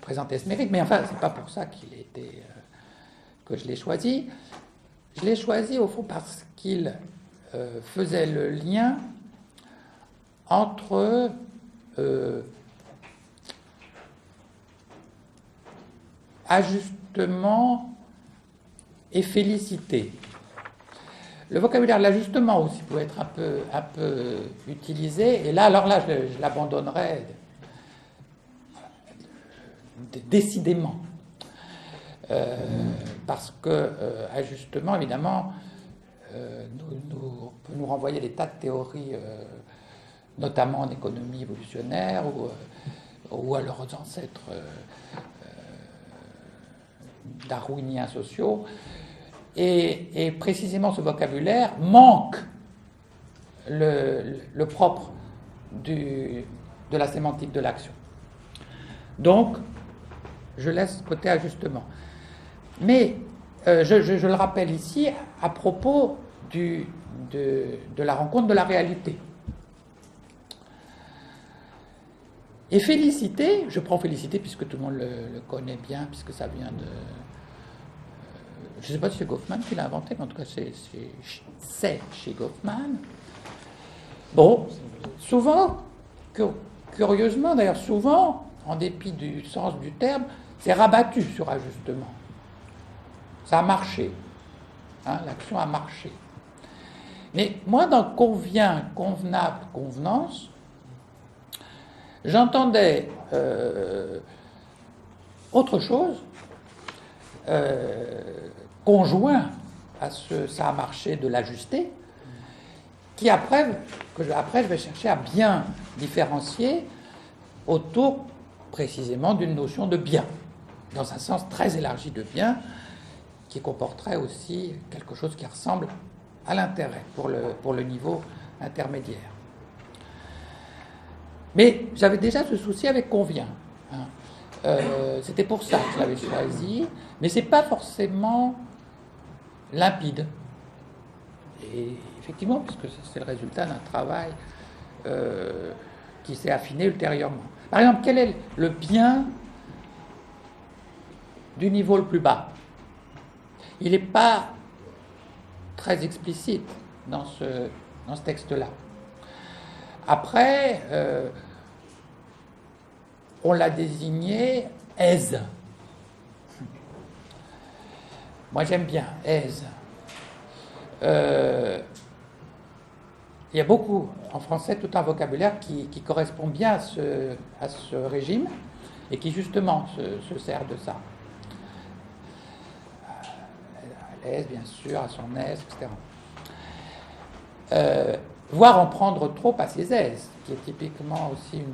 présentait ce mérite, mais enfin, c'est pas pour ça qu'il était que je l'ai choisi. Je l'ai choisi au fond parce qu'il faisait le lien entre ajustement et félicité. Le vocabulaire de l'ajustement aussi peut être un peu utilisé, et là, alors là, je l'abandonnerai décidément. Parce que ajustement, évidemment, peut nous renvoyer des tas de théories, notamment en économie évolutionnaire ou à leurs ancêtres darwiniens sociaux. Et précisément ce vocabulaire manque le propre de la sémantique de l'action. Donc, je laisse côté ajustement. Mais je le rappelle ici à propos de la rencontre de la réalité. Et félicité, je prends félicité puisque tout le monde le connaît bien, puisque ça vient de... je ne sais pas si c'est Goffman qui l'a inventé, mais en tout cas c'est chez Goffman. Bon, souvent, curieusement d'ailleurs, souvent, en dépit du sens du terme, c'est rabattu sur ajustement. Ça a marché. Hein, l'action a marché. Mais moi, dans convient, convenable, convenance, j'entendais autre chose, conjoint à ce ça a marché de l'ajuster, qui après je vais chercher à bien différencier autour précisément d'une notion de bien, dans un sens très élargi de bien, qui comporterait aussi quelque chose qui ressemble à l'intérêt pour le niveau intermédiaire. Mais j'avais déjà ce souci avec convient. Hein. C'était pour ça que je l'avais choisi, mais c'est pas forcément limpide. Et effectivement, puisque c'est le résultat d'un travail qui s'est affiné ultérieurement. Par exemple, quel est le bien du niveau le plus bas? Il n'est pas très explicite dans ce texte-là. Après, on l'a désigné aise. Moi, j'aime bien aise. Il y a beaucoup, en français, tout un vocabulaire qui correspond bien à ce régime et qui, justement, se sert de ça. À l'aise, bien sûr, à son aise, etc. Voire en prendre trop à ses aises, qui est typiquement aussi une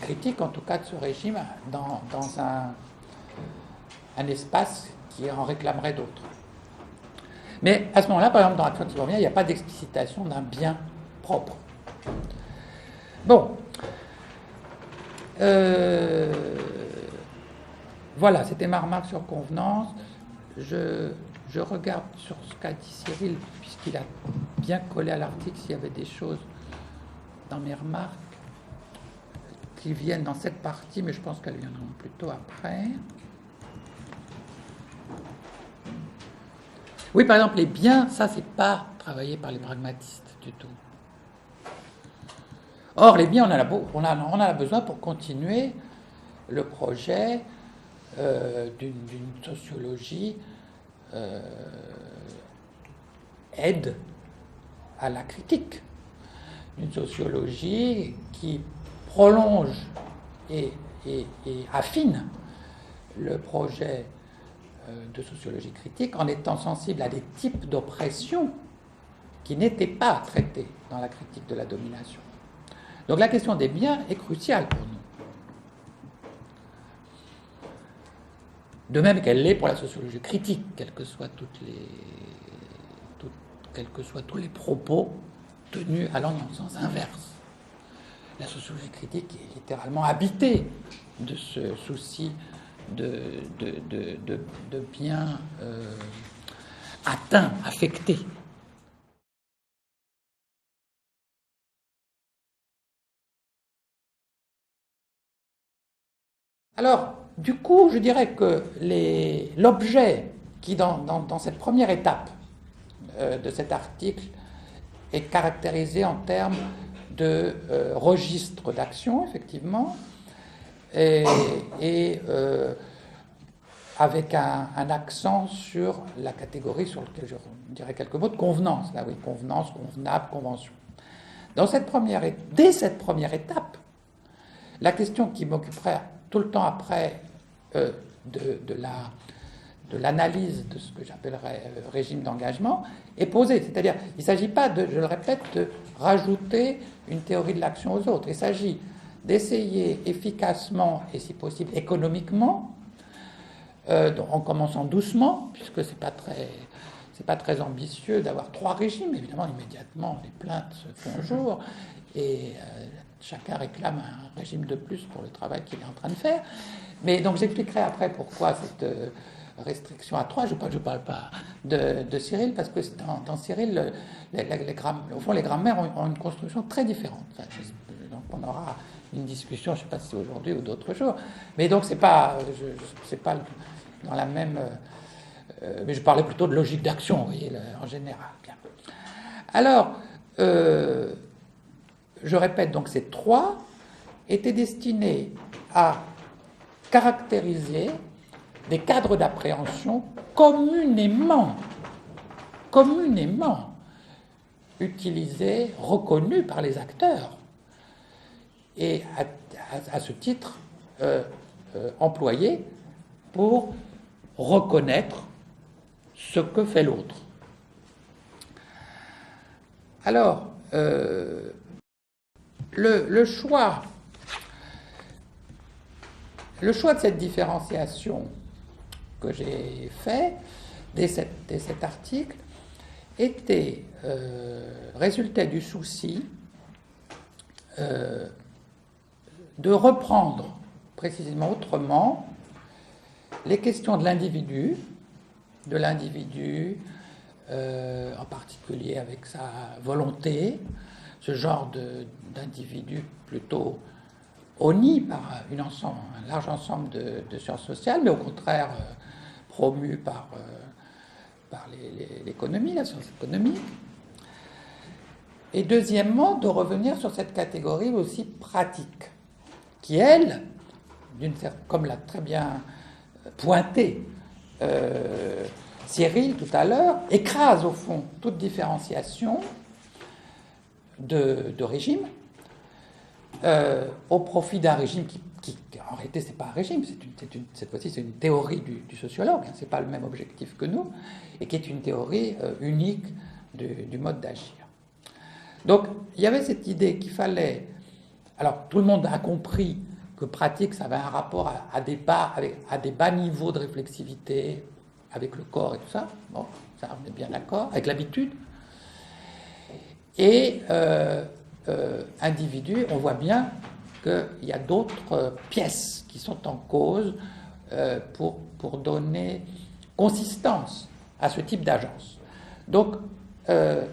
critique, en tout cas, de ce régime dans un espace qui en réclamerait d'autres. Mais à ce moment-là, par exemple, dans l'action qui revient, il n'y a pas d'explicitation d'un bien propre. Bon. Voilà, c'était ma remarque sur convenance. Je regarde sur ce qu'a dit Cyril, puisqu'il a bien collé à l'article, s'il y avait des choses dans mes remarques qui viennent dans cette partie, mais je pense qu'elles viendront plutôt après. Oui, par exemple, les biens, ça, c'est pas travaillé par les pragmatistes du tout. Or, les biens, on en a besoin pour continuer le projet d'une sociologie aide à la critique, une sociologie qui prolonge et affine le projet de sociologie critique en étant sensible à des types d'oppression qui n'étaient pas traités dans la critique de la domination. Donc la question des biens est cruciale pour nous. De même qu'elle l'est pour la sociologie critique, quels que soient tous les propos tenus allant dans le sens inverse. La sociologie critique est littéralement habitée de ce souci de biens atteints, affectés. Alors, du coup, je dirais que l'objet qui, dans cette première étape de cet article, est caractérisé en termes de registre d'action, effectivement, et avec un accent sur la catégorie sur laquelle je dirais quelques mots de convenance. Là, oui, convenance, convenable, convention. Dès cette première étape, la question qui m'occuperait tout le temps après de l'analyse de ce que j'appellerais régime d'engagement est posée. C'est-à-dire, il ne s'agit pas, je le répète, de rajouter une théorie de l'action aux autres. Il s'agit d'essayer efficacement et si possible économiquement, en commençant doucement, puisque c'est pas très ambitieux d'avoir 3 régimes. Évidemment, immédiatement, les plaintes se font jour et chacun réclame un régime de plus pour le travail qu'il est en train de faire. Mais donc j'expliquerai après pourquoi cette restriction à 3. Je ne parle pas de Cyril, parce que dans Cyril, au fond, les grammaires ont une construction très différente. Donc on aura une discussion, je ne sais pas si c'est aujourd'hui ou d'autres jours. Mais donc c'est pas dans la même... mais je parlais plutôt de logique d'action, vous voyez, en général. Bien. Alors, je répète, donc ces 3 étaient destinés à caractériser des cadres d'appréhension communément utilisés, reconnus par les acteurs, et à ce titre employés pour reconnaître ce que fait l'autre. Alors, le choix de cette différenciation que j'ai fait dès cet article résultait du souci de reprendre précisément autrement les questions de l'individu, en particulier avec sa volonté, ce genre d'individu plutôt honni par un large ensemble de sciences sociales, mais au contraire promu par l'économie, la science économique. Et deuxièmement, de revenir sur cette catégorie aussi pratique, qui, elle, comme l'a très bien pointé Cyril tout à l'heure, écrase au fond toute différenciation de régime au profit d'un régime qui en réalité, c'est pas un régime, cette fois-ci, c'est une théorie du sociologue, hein, c'est pas le même objectif que nous, et qui est une théorie unique du mode d'agir. Donc, il y avait cette idée qu'il fallait... Alors, tout le monde a compris que pratique, ça avait un rapport à des bas niveaux de réflexivité avec le corps et tout ça. Bon, ça, on est bien d'accord, avec l'habitude. Et individu, on voit bien qu'il y a d'autres pièces qui sont en cause pour donner consistance à ce type d'agence. Donc, la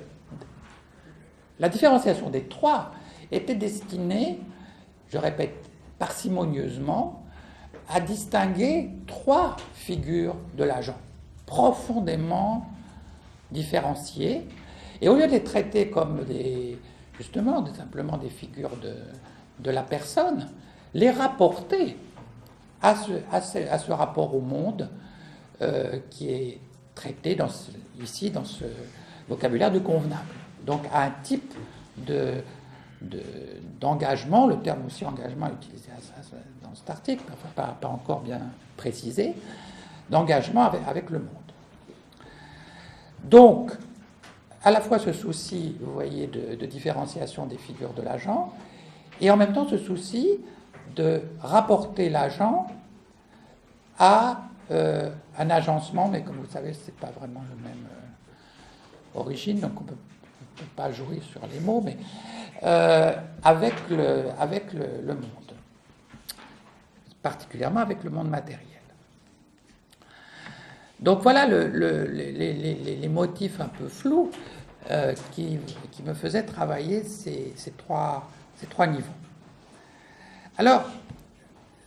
différenciation des 3 était destinée, je répète, parcimonieusement, à distinguer 3 figures de l'agent, profondément différenciées, et au lieu de les traiter comme des justement, simplement des figures de la personne, les rapporter à ce rapport au monde qui est traité ici dans ce vocabulaire du convenable. Donc à un type d'engagement, le terme aussi engagement est utilisé dans cet article, enfin pas encore bien précisé, d'engagement avec le monde. Donc, à la fois ce souci, vous voyez, de différenciation des figures de l'agent, et en même temps ce souci de rapporter l'agent à un agencement, mais comme vous savez, ce n'est pas vraiment la même origine, donc on ne peut pas jouer sur les mots, mais avec le monde, particulièrement avec le monde matériel. Donc voilà les motifs un peu flous qui me faisaient travailler ces trois niveaux. Alors,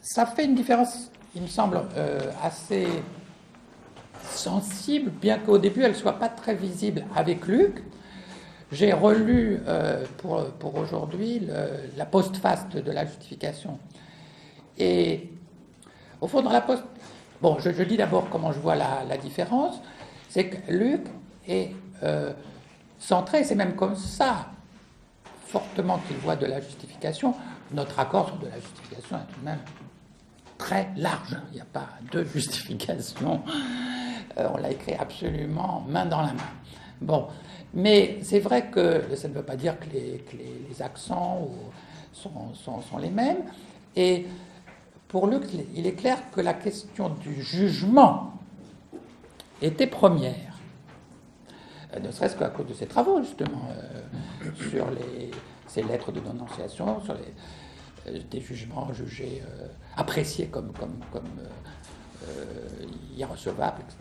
ça fait une différence, il me semble, assez sensible, bien qu'au début elle ne soit pas très visible avec Luc. J'ai relu pour aujourd'hui la postface de la justification. Et au fond, dans la post... Bon, je dis d'abord comment je vois la différence. C'est que Luc est centré, c'est même comme ça, fortement qu'il voit de la justification. Notre accord sur de la justification est tout de même très large. Il n'y a pas de justification. On l'a écrit absolument main dans la main. Bon, mais c'est vrai que ça ne veut pas dire que les accents sont les mêmes. Et pour Luc, il est clair que la question du jugement était première. Ne serait-ce qu'à cause de ses travaux, justement, sur ces lettres de dénonciation, sur des jugements jugés, appréciés comme irrecevables, etc.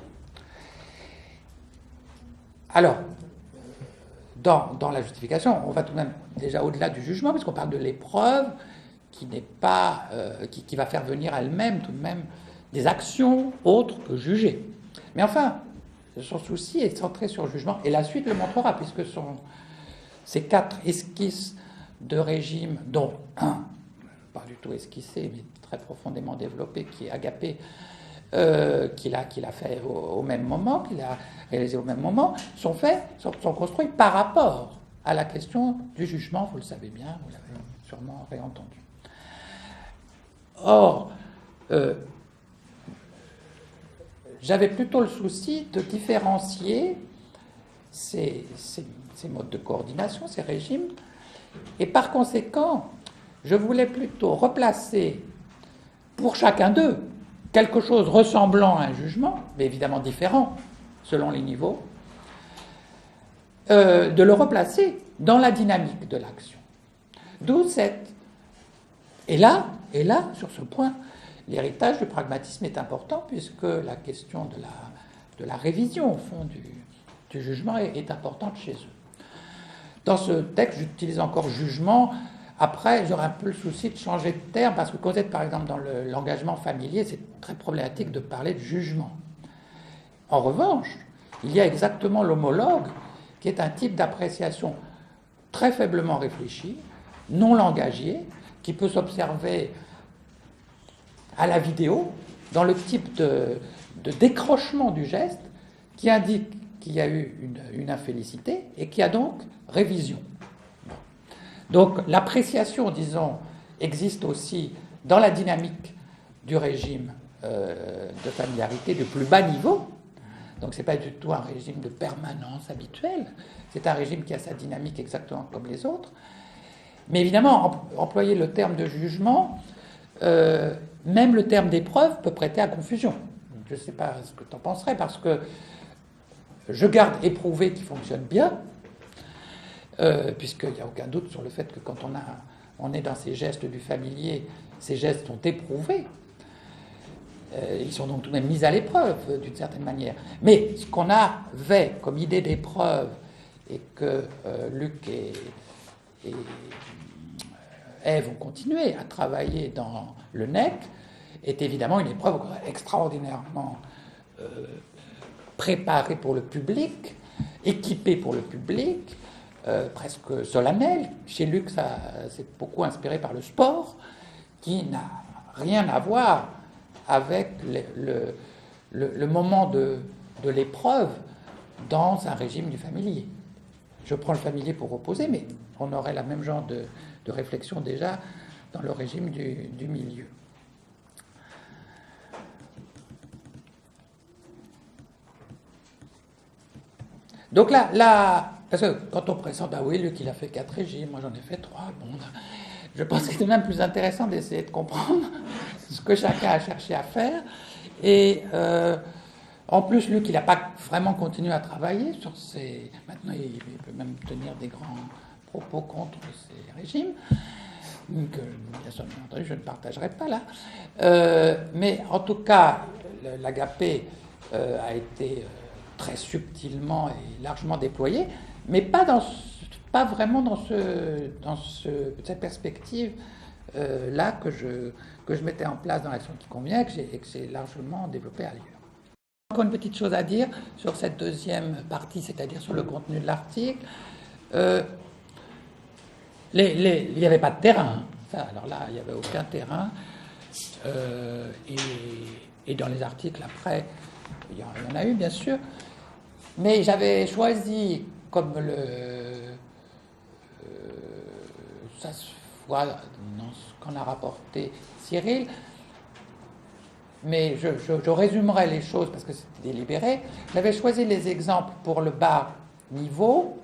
Alors, dans la justification, on va tout de même déjà au-delà du jugement, puisqu'on parle de l'épreuve qui n'est pas, qui va faire venir elle-même tout de même des actions autres que jugées. Mais enfin, son souci est centré sur le jugement, et la suite le montrera, puisque ces 4 esquisses de régime, dont un, pas du tout esquissé, mais très profondément développé, qui est Agapé, qu'il a fait au même moment, qu'il a réalisé au même moment, sont construits par rapport à la question du jugement, vous le savez bien, vous l'avez sûrement réentendu. Or, j'avais plutôt le souci de différencier ces modes de coordination, ces régimes, et par conséquent, je voulais plutôt replacer pour chacun d'eux quelque chose ressemblant à un jugement, mais évidemment différent selon les niveaux, de le replacer dans la dynamique de l'action. D'où cette... Et là, sur ce point, l'héritage du pragmatisme est important, puisque la question de la révision, au fond, du jugement est importante chez eux. Dans ce texte, j'utilise encore jugement. Après, j'aurais un peu le souci de changer de terme, parce que quand vous êtes, par exemple, dans l'engagement familier, c'est très problématique de parler de jugement. En revanche, il y a exactement l'homologue, qui est un type d'appréciation très faiblement réfléchi, non langagier, qui peut s'observer à la vidéo, dans le type de décrochement du geste, qui indique qu'il y a eu une infélicité, et qui a donc révision. Donc l'appréciation, disons, existe aussi dans la dynamique du régime de familiarité du plus bas niveau. Donc ce n'est pas du tout un régime de permanence habituelle, c'est un régime qui a sa dynamique exactement comme les autres. Mais évidemment, employer le terme de jugement, même le terme d'épreuve peut prêter à confusion. Je ne sais pas ce que tu en penserais, parce que je garde éprouvé qui fonctionne bien, puisqu'il n'y a aucun doute sur le fait que quand on est dans ces gestes du familier, ces gestes sont éprouvés. Ils sont donc tout de même mis à l'épreuve, d'une certaine manière. Mais ce qu'on avait comme idée d'épreuve, et que Luc et Ève ont continué à travailler dans le NEC, est évidemment une épreuve extraordinairement préparée pour le public, équipée pour le public, presque solennel. Chez Luc, ça c'est beaucoup inspiré par le sport, qui n'a rien à voir avec le moment de l'épreuve dans un régime du familier. Je prends le familier pour opposer, mais on aurait la même genre de réflexion déjà dans le régime du milieu. Donc là, parce que quand on présente, ah oui, Luc, il a fait 4 régimes, moi j'en ai fait 3, bon, je pense que c'est même plus intéressant d'essayer de comprendre ce que chacun a cherché à faire. Et en plus, Luc, il n'a pas vraiment continué à travailler sur ces... Maintenant, il peut même tenir des grands propos contre ces régimes, que, bien sûr, entendu, je ne partagerai pas là. Mais en tout cas, l'agapé a été très subtilement et largement déployé, mais pas vraiment dans cette perspective là que je mettais en place dans l'action qui convient et que j'ai largement développé ailleurs. Encore une petite chose à dire sur cette deuxième partie, c'est-à-dire sur le contenu de l'article. Il n'y avait pas de terrain. Alors là, il n'y avait aucun terrain. Et dans les articles après, il y en a eu, bien sûr. Mais j'avais choisi, comme ça se voit dans ce qu'en a rapporté Cyril, mais je résumerai les choses parce que c'était délibéré. J'avais choisi les exemples pour le bas niveau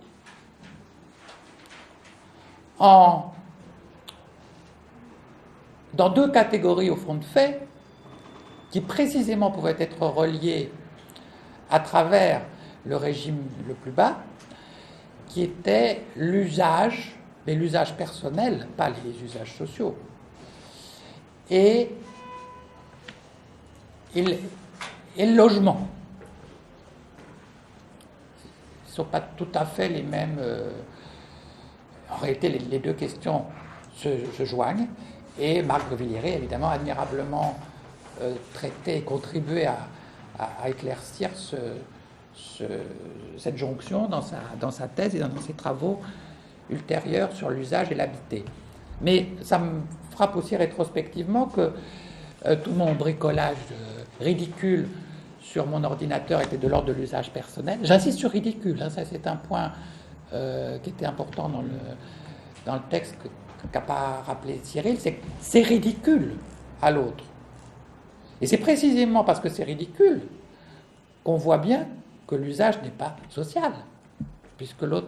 dans 2 catégories au fond de fait qui précisément pouvaient être reliées à travers le régime le plus bas, qui était l'usage, mais l'usage personnel, pas les usages sociaux, et le logement. Ce ne sont pas tout à fait les mêmes... en réalité, les 2 questions se joignent, et Marc de Villiers, évidemment, admirablement traité et contribué à éclaircir cette jonction dans sa thèse et dans ses travaux ultérieurs sur l'usage et l'habité. Mais ça me frappe aussi rétrospectivement que tout mon bricolage ridicule sur mon ordinateur était de l'ordre de l'usage personnel. J'insiste sur ridicule, hein, ça c'est un point qui était important dans le texte qu'a pas rappelé Cyril, c'est ridicule à l'autre. Et c'est précisément parce que c'est ridicule qu'on voit bien que l'usage n'est pas social, puisque l'autre,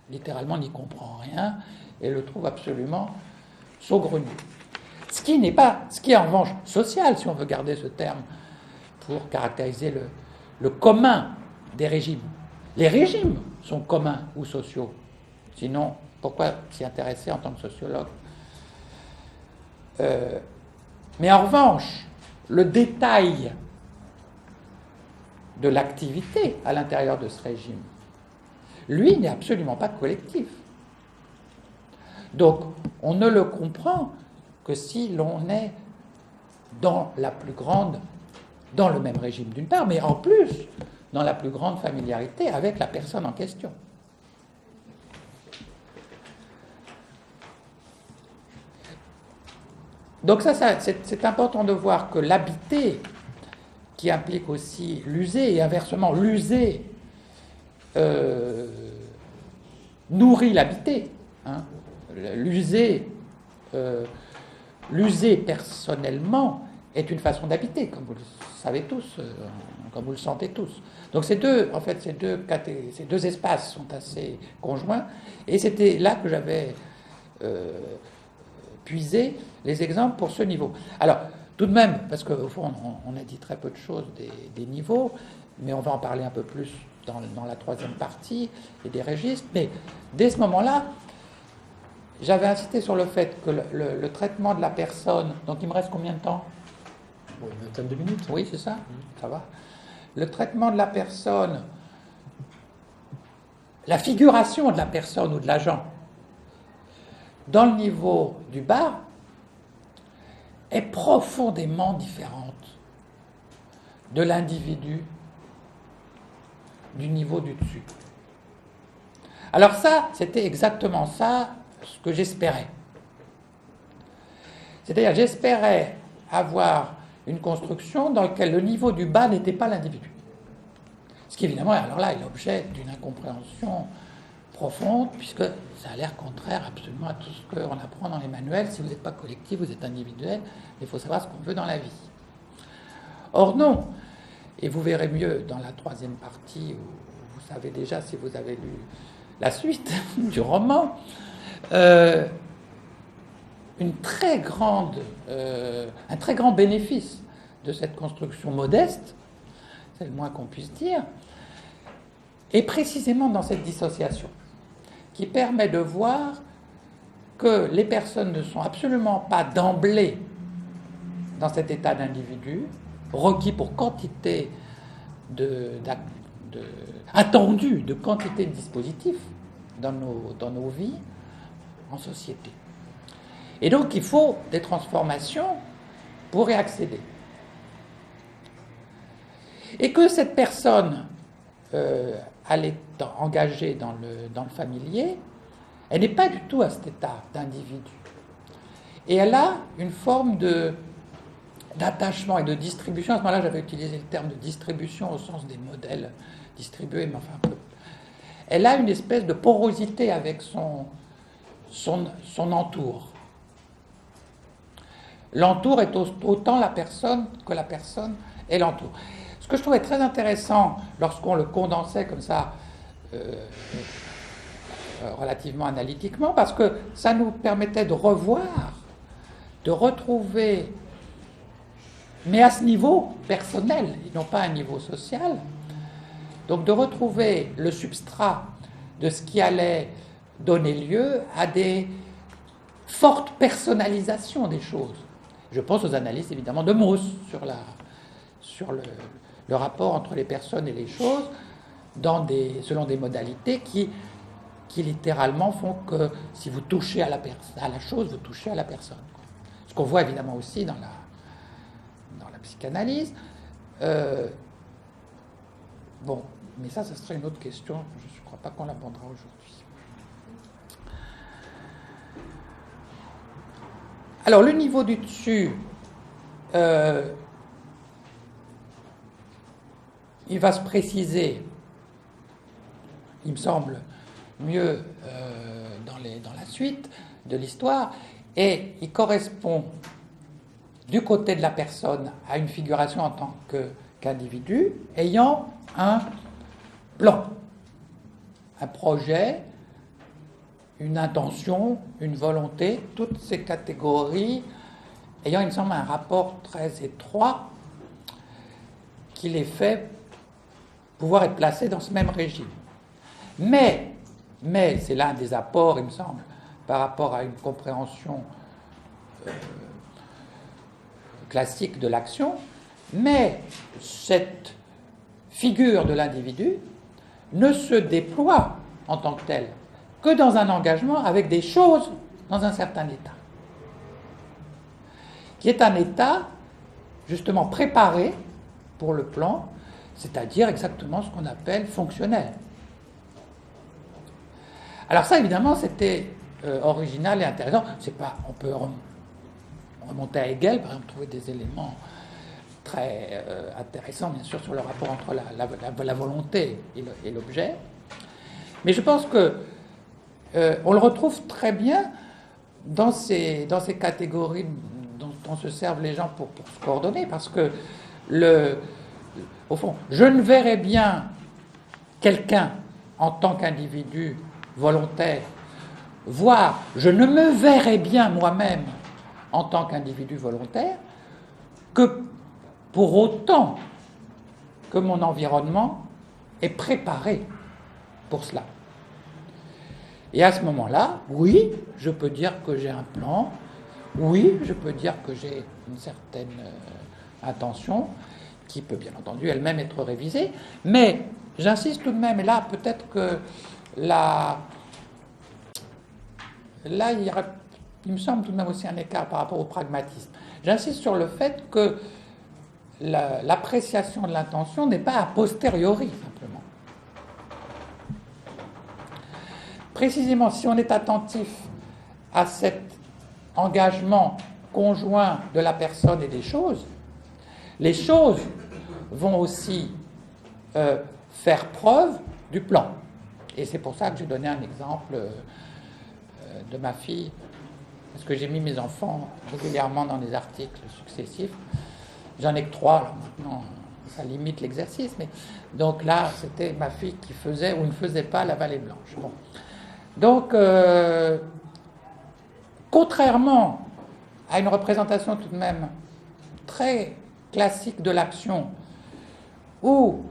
littéralement, n'y comprend rien et le trouve absolument saugrenu. Ce qui est en revanche social, si on veut garder ce terme pour caractériser le commun des régimes. Les régimes sont communs ou sociaux. Sinon, pourquoi s'y intéresser en tant que sociologue ? Mais en revanche, le détail de l'activité à l'intérieur de ce régime, lui, n'est absolument pas collectif. Donc, on ne le comprend que si l'on est dans le même régime d'une part, mais en plus, dans la plus grande familiarité avec la personne en question. Donc c'est important de voir que l'habité, qui implique aussi l'user, et inversement, l'user nourrit l'habité. Hein. L'user personnellement est une façon d'habiter, comme vous le savez tous, comme vous le sentez tous. Donc ces deux espaces sont assez conjoints, et c'était là que j'avais puisé les exemples pour ce niveau. Alors, tout de même, parce qu'au fond, on a dit très peu de choses des niveaux, mais on va en parler un peu plus dans la troisième partie, et des registres, mais dès ce moment-là, j'avais insisté sur le fait que le traitement de la personne... Donc il me reste combien de temps ? Une vingtaine de minutes. Oui, c'est ça ? Ça va. Le traitement de la personne, la figuration de la personne ou de l'agent, dans le niveau du bas, est profondément différente de l'individu du niveau du dessus. Alors ça, c'était exactement ça ce que j'espérais. C'est-à-dire, j'espérais avoir une construction dans laquelle le niveau du bas n'était pas l'individu. Ce qui, évidemment, alors là, est l'objet d'une incompréhension profonde, puisque ça a l'air contraire absolument à tout ce qu'on apprend dans les manuels. Si vous n'êtes pas collectif, vous êtes individuel, mais il faut savoir ce qu'on veut dans la vie. Or non, et vous verrez mieux dans la troisième partie, où vous savez déjà si vous avez lu la suite du roman, un très grand bénéfice de cette construction modeste, c'est le moins qu'on puisse dire, est précisément dans cette dissociation, qui permet de voir que les personnes ne sont absolument pas d'emblée dans cet état d'individu, requis pour quantité attendu de quantité de dispositifs dans nos vies en société. Et donc il faut des transformations pour y accéder. Et que cette personne, elle est engagée dans le familier, elle n'est pas du tout à cet état d'individu. Et elle a une forme d'attachement et de distribution. À ce moment-là, j'avais utilisé le terme de distribution au sens des modèles distribués, mais enfin un peu. Elle a une espèce de porosité avec son entour. L'entour est autant la personne que la personne est l'entour. Ce que je trouvais très intéressant lorsqu'on le condensait comme ça, relativement analytiquement, parce que ça nous permettait de revoir, de retrouver, mais à ce niveau personnel, et non pas à un niveau social, donc de retrouver le substrat de ce qui allait donner lieu à des fortes personnalisations des choses. Je pense aux analyses évidemment de Mauss sur le rapport entre les personnes et les choses selon des modalités qui littéralement font que si vous touchez à la chose, vous touchez à la personne. Ce qu'on voit évidemment aussi dans la psychanalyse. Bon, mais ça serait une autre question. Je ne crois pas qu'on l'abordera aujourd'hui. Alors, le niveau du dessus, il va se préciser, il me semble, mieux dans la suite de l'histoire, et il correspond du côté de la personne à une figuration en tant qu'individu ayant un plan, un projet, une intention, une volonté, toutes ces catégories ayant, il me semble, un rapport très étroit qui les fait pouvoir être placés dans ce même régime. Mais c'est l'un des apports, il me semble, par rapport à une compréhension classique de l'action, mais cette figure de l'individu ne se déploie en tant que telle que dans un engagement avec des choses dans un certain état, qui est un état justement préparé pour le plan, c'est-à-dire exactement ce qu'on appelle fonctionnel. Alors ça, évidemment, c'était original et intéressant. On peut remonter à Hegel, par exemple, trouver des éléments très intéressants, bien sûr, sur le rapport entre la volonté et l'objet. Mais je pense que on le retrouve très bien dans ces catégories dont se servent les gens pour se coordonner, parce que, au fond, je ne verrais bien quelqu'un en tant qu'individu volontaire, voire je ne me verrais bien moi-même en tant qu'individu volontaire que pour autant que mon environnement est préparé pour cela. Et à ce moment-là, oui, je peux dire que j'ai un plan, oui, je peux dire que j'ai une certaine intention, qui peut bien entendu elle-même être révisée, mais j'insiste tout de même, et là peut-être que là il me semble tout de même aussi un écart par rapport au pragmatisme. J'insiste sur le fait que l'appréciation de l'intention n'est pas a posteriori, simplement. précisément, si on est attentif à cet engagement conjoint de la personne et des choses, les choses vont aussi faire preuve du plan. Et c'est pour ça que j'ai donné un exemple de ma fille, parce que j'ai mis mes enfants régulièrement dans des articles successifs. J'en ai que 3, là, maintenant, ça limite l'exercice. Mais donc là, c'était ma fille qui faisait ou ne faisait pas la Vallée Blanche. Bon. Donc, contrairement à une représentation tout de même très classique de l'action, où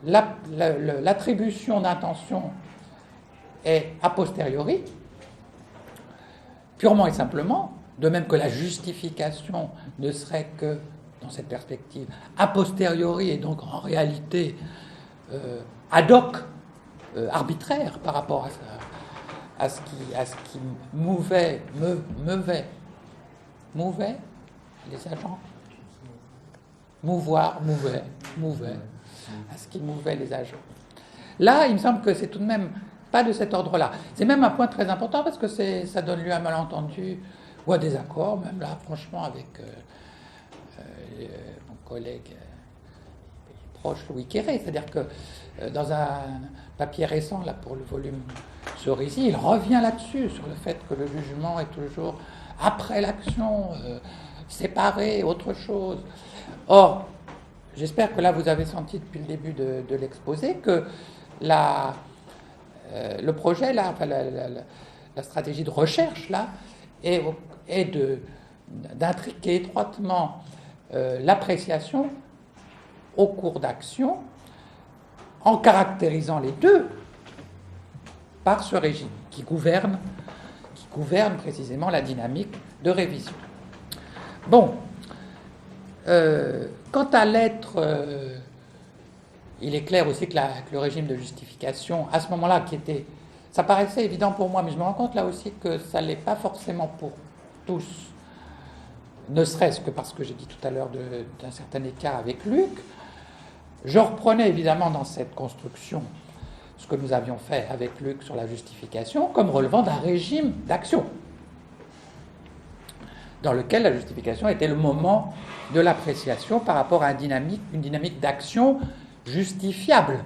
l'attribution d'intention est a posteriori, purement et simplement, de même que la justification ne serait que, dans cette perspective, a posteriori et donc en réalité ad hoc, arbitraire par rapport à ce qui mouvait les agents, mouvait, à ce qui mouvait les agents. Là, il me semble que c'est tout de même pas de cet ordre-là. C'est même un point très important parce que ça donne lieu à un malentendu ou à des accords, même là, franchement, avec mon collègue proche Louis Quéré. C'est-à-dire que dans un papier récent là, pour le volume Cerisy, il revient là-dessus, sur le fait que le jugement est toujours après l'action, séparé, autre chose. Or, j'espère que là, vous avez senti depuis le début de l'exposé que le projet, là, enfin, la stratégie de recherche, là, est d'intriquer étroitement l'appréciation au cours d'action en caractérisant les deux par ce régime qui gouverne précisément la dynamique de révision. Bon, quant à l'être, il est clair aussi que le régime de justification, à ce moment-là, ça paraissait évident pour moi, mais je me rends compte là aussi que ça ne l'est pas forcément pour tous, ne serait-ce que parce que j'ai dit tout à l'heure d'un certain écart avec Luc. Je reprenais évidemment dans cette construction ce que nous avions fait avec Luc sur la justification comme relevant d'un régime d'action, dans lequel la justification était le moment de l'appréciation par rapport à une dynamique d'action justifiable,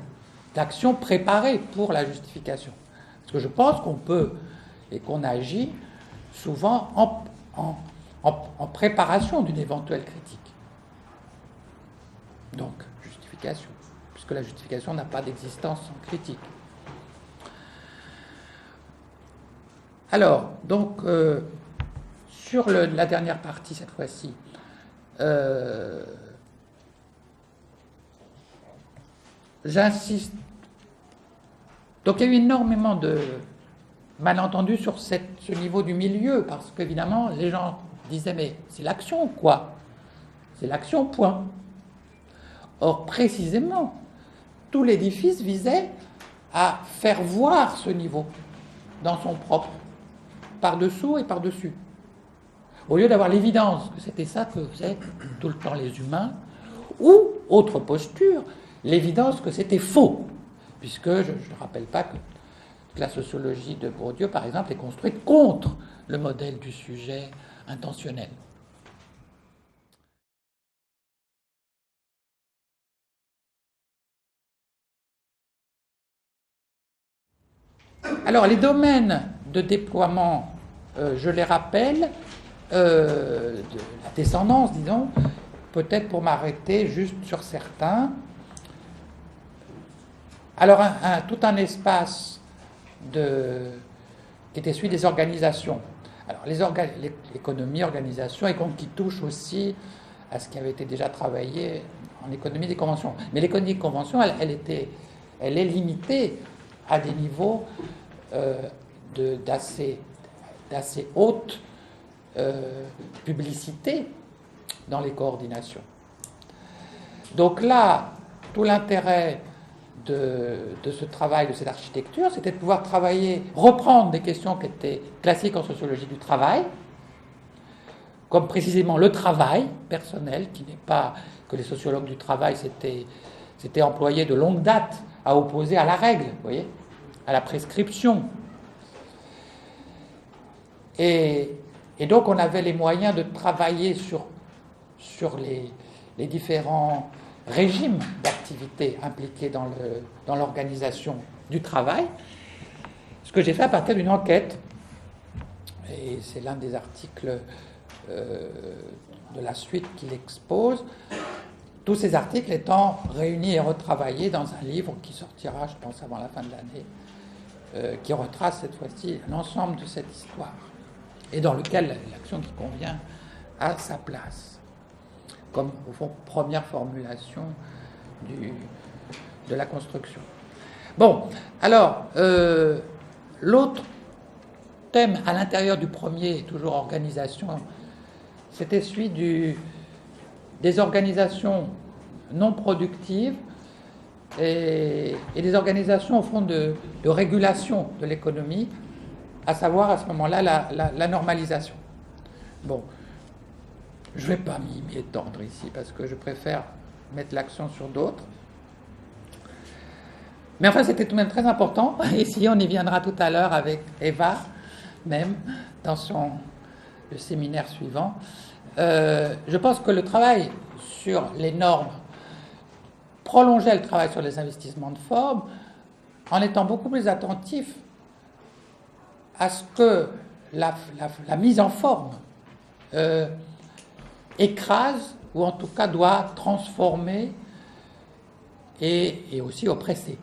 d'action préparée pour la justification. Parce que je pense qu'on peut et qu'on agit souvent en préparation d'une éventuelle critique. Donc, justification, puisque la justification n'a pas d'existence sans critique. Alors, donc, sur la dernière partie, cette fois-ci, j'insiste. Donc, il y a eu énormément de malentendus sur ce niveau du milieu, parce qu'évidemment, les gens disaient, mais c'est l'action, quoi. C'est l'action, point. Or, précisément, tout l'édifice visait à faire voir ce niveau dans son propre, par-dessous et par-dessus. Au lieu d'avoir l'évidence que c'était ça que faisaient tout le temps les humains, ou, autre posture, l'évidence que c'était faux, puisque je ne rappelle pas que la sociologie de Bourdieu, par exemple, est construite contre le modèle du sujet intentionnel. Alors, les domaines de déploiement, je les rappelle, de la descendance, disons, peut-être pour m'arrêter juste sur certains. Alors, tout un espace qui était celui des organisations. Alors, l'économie, organisation, et qui touche aussi à ce qui avait été déjà travaillé en économie des conventions. Mais l'économie des conventions, elle est limitée à des niveaux d'assez haute publicité dans les coordinations. Donc là, tout l'intérêt de ce travail, de cette architecture, c'était de pouvoir reprendre des questions qui étaient classiques en sociologie du travail, comme précisément le travail personnel, qui n'est pas que les sociologues du travail s'étaient employés de longue date à opposer à la règle, vous voyez, à la prescription. Et donc on avait les moyens de travailler sur les différents régimes d'activité impliqués dans l'organisation du travail, ce que j'ai fait à partir d'une enquête. Et c'est l'un des articles de la suite qu'il expose, tous ces articles étant réunis et retravaillés dans un livre qui sortira, je pense, avant la fin de l'année, qui retrace cette fois-ci l'ensemble de cette histoire, et dans lequel l'action qui convient a sa place, comme, au fond, première formulation de la construction. Bon, alors, l'autre thème à l'intérieur du premier, toujours organisation, c'était celui des organisations non productives et des organisations, au fond, de régulation de l'économie, à savoir, à ce moment-là, la normalisation. Bon, je ne vais pas m'y étendre ici, parce que je préfère mettre l'accent sur d'autres. Mais enfin, c'était tout de même très important, et si on y viendra tout à l'heure avec Eva, même, dans le séminaire suivant. Je pense que le travail sur les normes prolongeait le travail sur les investissements de forme en étant beaucoup plus attentif à ce que la mise en forme écrase, ou en tout cas doit transformer et aussi oppresser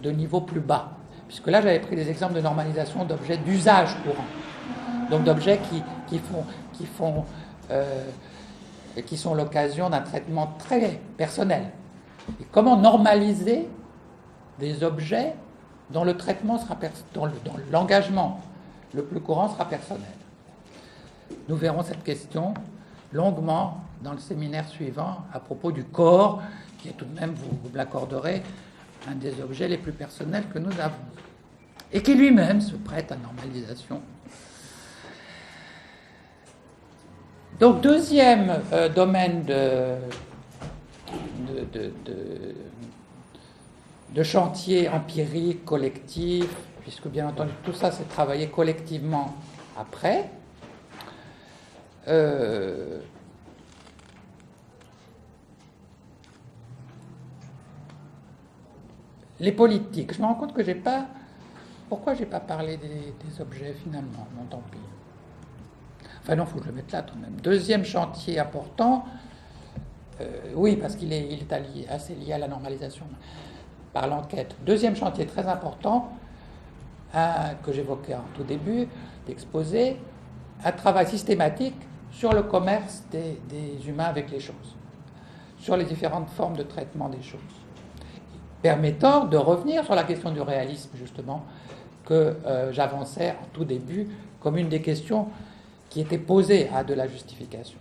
de niveau plus bas. Puisque là, j'avais pris des exemples de normalisation d'objets d'usage courant. Donc d'objets qui sont l'occasion d'un traitement très personnel. Et comment normaliser des objets dont le traitement sera dont l'engagement le plus courant sera personnel. Nous verrons cette question longuement dans le séminaire suivant à propos du corps, qui est tout de même, vous me l'accorderez, un des objets les plus personnels que nous avons, et qui lui-même se prête à normalisation. Donc, deuxième domaine de chantier empirique, collectif, puisque bien entendu tout ça c'est travaillé collectivement après. Les politiques. Je me rends compte que pourquoi j'ai pas parlé des objets finalement? Bon, tant pis. Enfin non, il faut que je le mette là tout de même. Deuxième chantier important, oui, parce qu'il est assez lié à la normalisation par l'enquête. Deuxième chantier très important, que j'évoquais en tout début d'exposer, un travail systématique sur le commerce des humains avec les choses, sur les différentes formes de traitement des choses, permettant de revenir sur la question du réalisme, justement, que j'avançais en tout début comme une des questions qui était posée à de la justification.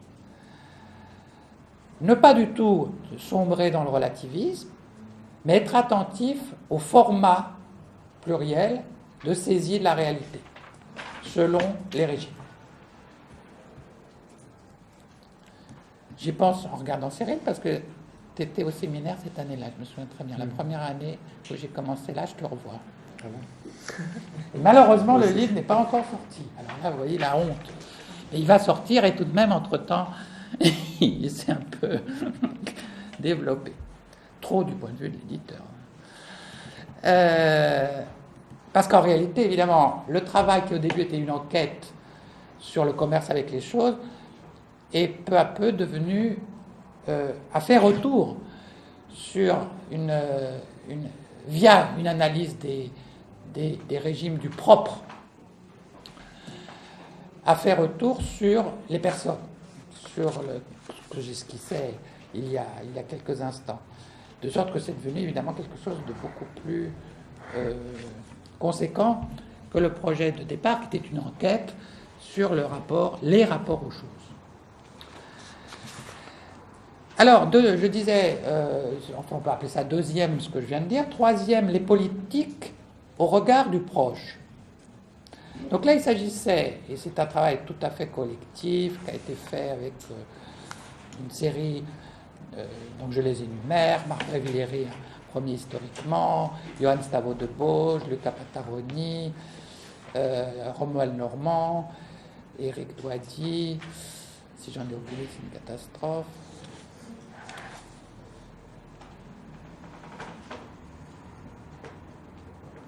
Ne pas du tout sombrer dans le relativisme, mais être attentif au format pluriel de saisie de la réalité, selon les régimes. J'y pense en regardant Cyril, parce que tu étais au séminaire cette année-là, je me souviens très bien. La première année où j'ai commencé là, je te revois. Ah bon? Et malheureusement, le livre n'est pas encore sorti. Alors là, vous voyez la honte. Et il va sortir, et tout de même, entre-temps, il s'est un peu développé. Trop du point de vue de l'éditeur. Parce qu'en réalité, évidemment, le travail qui au début était une enquête sur le commerce avec les choses est peu à peu devenu à faire retour sur via une analyse des régimes du propre, à faire retour sur les personnes, sur ce que j'esquissais il y a quelques instants. De sorte que c'est devenu évidemment quelque chose de beaucoup plus conséquent que le projet de départ, qui était une enquête sur les rapports aux choses. Alors, je disais, enfin on peut appeler ça deuxième, ce que je viens de dire. Troisième, les politiques au regard du proche. Donc là, il s'agissait, et c'est un travail tout à fait collectif, qui a été fait avec une série, donc je les énumère, Marc Révillère premier historiquement, Johann Stavo de Bauge, Luca Pataroni, Romuald Normand, Éric Doisy. Si j'en ai oublié, c'est une catastrophe.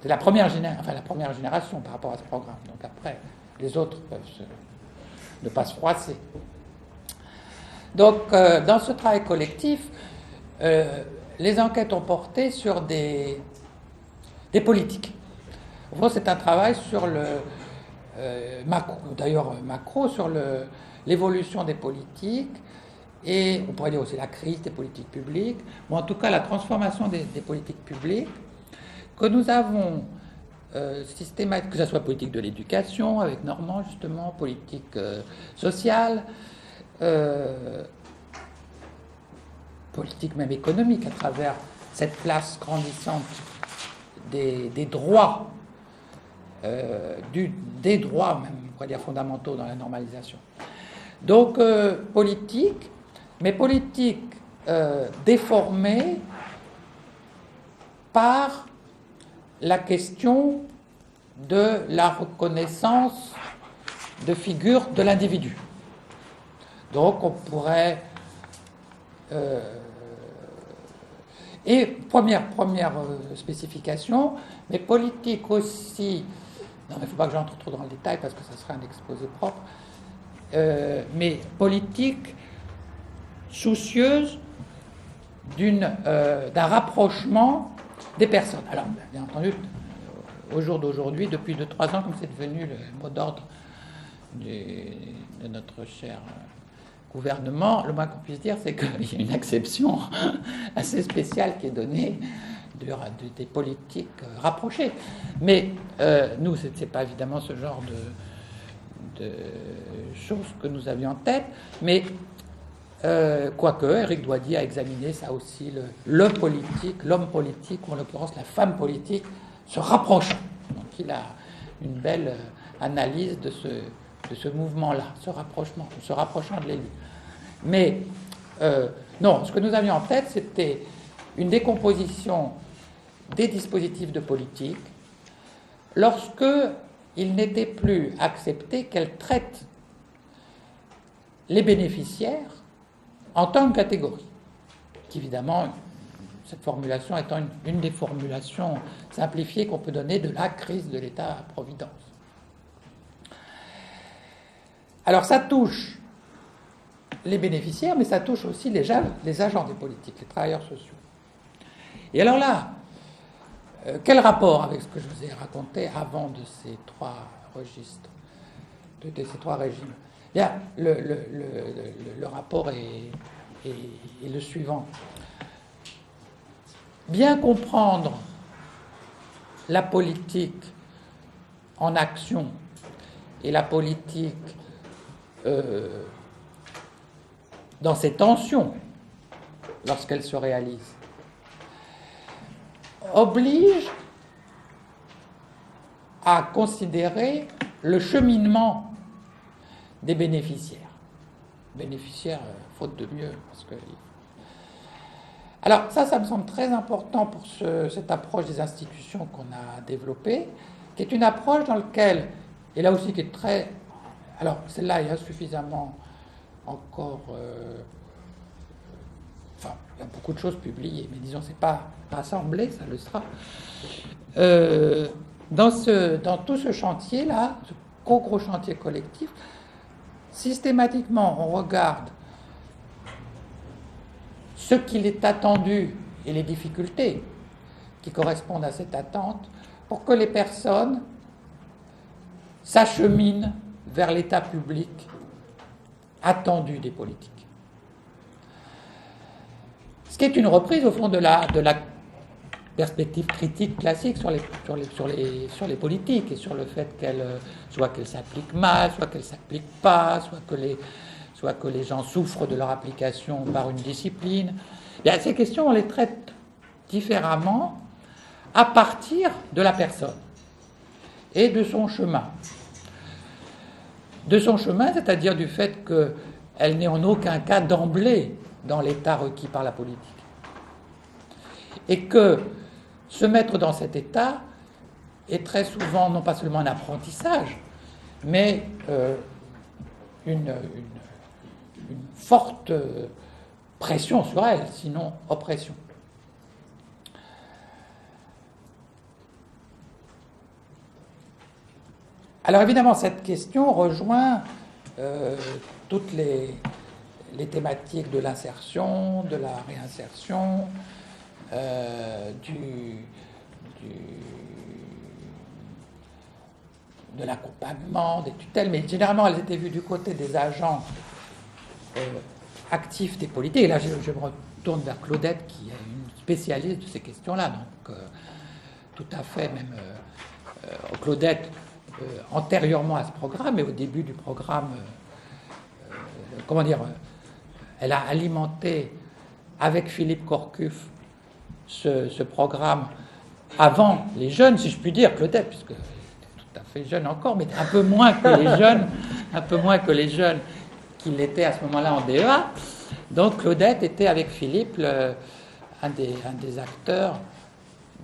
C'est la première génération par rapport à ce programme. Donc après, les autres peuvent ne pas se froisser. Donc, dans ce travail collectif, les enquêtes ont porté sur des politiques. Au fond, c'est un travail sur le macro, sur l'évolution des politiques, et on pourrait dire aussi la crise des politiques publiques, ou en tout cas la transformation des politiques publiques, que nous avons systématiquement, que ce soit politique de l'éducation, avec Normand justement, politique sociale, politique même économique, à travers cette place grandissante des droits, des droits même, on pourrait dire fondamentaux dans la normalisation. Donc politique, mais politique déformée par la question de la reconnaissance de figure de l'individu. Donc on pourrait... et première spécification, mais politique aussi... Non, mais il ne faut pas que j'entre trop dans le détail parce que ça serait un exposé propre. Mais politique soucieuse d'un rapprochement des personnes. Alors, bien entendu, au jour d'aujourd'hui, depuis 2-3 ans, comme c'est devenu le mot d'ordre de notre cher gouvernement, le moins qu'on puisse dire, c'est qu'il y a une exception assez spéciale qui est donnée des politiques rapprochées. Mais nous, ce n'est pas évidemment ce genre de choses que nous avions en tête, mais quoique, Éric Doisy a examiné ça aussi, l'homme politique, ou en l'occurrence la femme politique, se rapprochant. Donc il a une belle analyse de ce mouvement-là, se rapprochant de l'élu. Mais non, ce que nous avions en tête, c'était une décomposition des dispositifs de politique lorsque il n'était plus accepté qu'elle traite les bénéficiaires en tant que catégorie. Évidemment, cette formulation étant une des formulations simplifiées qu'on peut donner de la crise de l'État-providence. Alors ça touche les bénéficiaires, mais ça touche aussi les agents des politiques, les travailleurs sociaux. Et alors là, quel rapport avec ce que je vous ai raconté avant de ces trois registres, de ces trois régimes? Bien, le rapport est le suivant. Bien comprendre la politique en action et la politique dans ses tensions lorsqu'elle se réalise oblige à considérer le cheminement des bénéficiaires. Bénéficiaires, faute de mieux, parce que... Alors ça me semble très important pour cette approche des institutions qu'on a développée, qui est une approche dans laquelle, et là aussi qui est très... Alors celle-là, il y a suffisamment encore... Enfin, il y a beaucoup de choses publiées, mais disons, c'est pas rassemblé, ça le sera. Dans tout ce chantier-là, ce gros chantier collectif, systématiquement, on regarde ce qu'il est attendu et les difficultés qui correspondent à cette attente pour que les personnes s'acheminent vers l'état public attendu des politiques. Ce qui est une reprise, au fond, de la perspective critique classique sur les politiques et sur le fait soit qu'elles s'appliquent mal, soit qu'elles ne s'appliquent pas, soit que les gens souffrent de leur application par une discipline. Bien, ces questions, on les traite différemment à partir de la personne et de son chemin. De son chemin, c'est-à-dire du fait qu'elle n'est en aucun cas d'emblée dans l'état requis par la politique. et que se mettre dans cet état est très souvent non pas seulement un apprentissage, mais une forte pression sur elle, sinon oppression. Alors évidemment, cette question rejoint toutes les thématiques de l'insertion, de la réinsertion, de l'accompagnement, des tutelles, mais généralement elles étaient vues du côté des agents actifs des politiques. Et là, je me retourne vers Claudette, qui est une spécialiste de ces questions-là, donc tout à fait, même Claudette, antérieurement à ce programme, et au début du programme, elle a alimenté avec Philippe Corcuff ce programme avant les jeunes, si je puis dire, Claudette, puisque tout à fait jeune encore, mais un peu moins que les jeunes qu'il était à ce moment-là en DEA. Donc Claudette était avec Philippe un des acteurs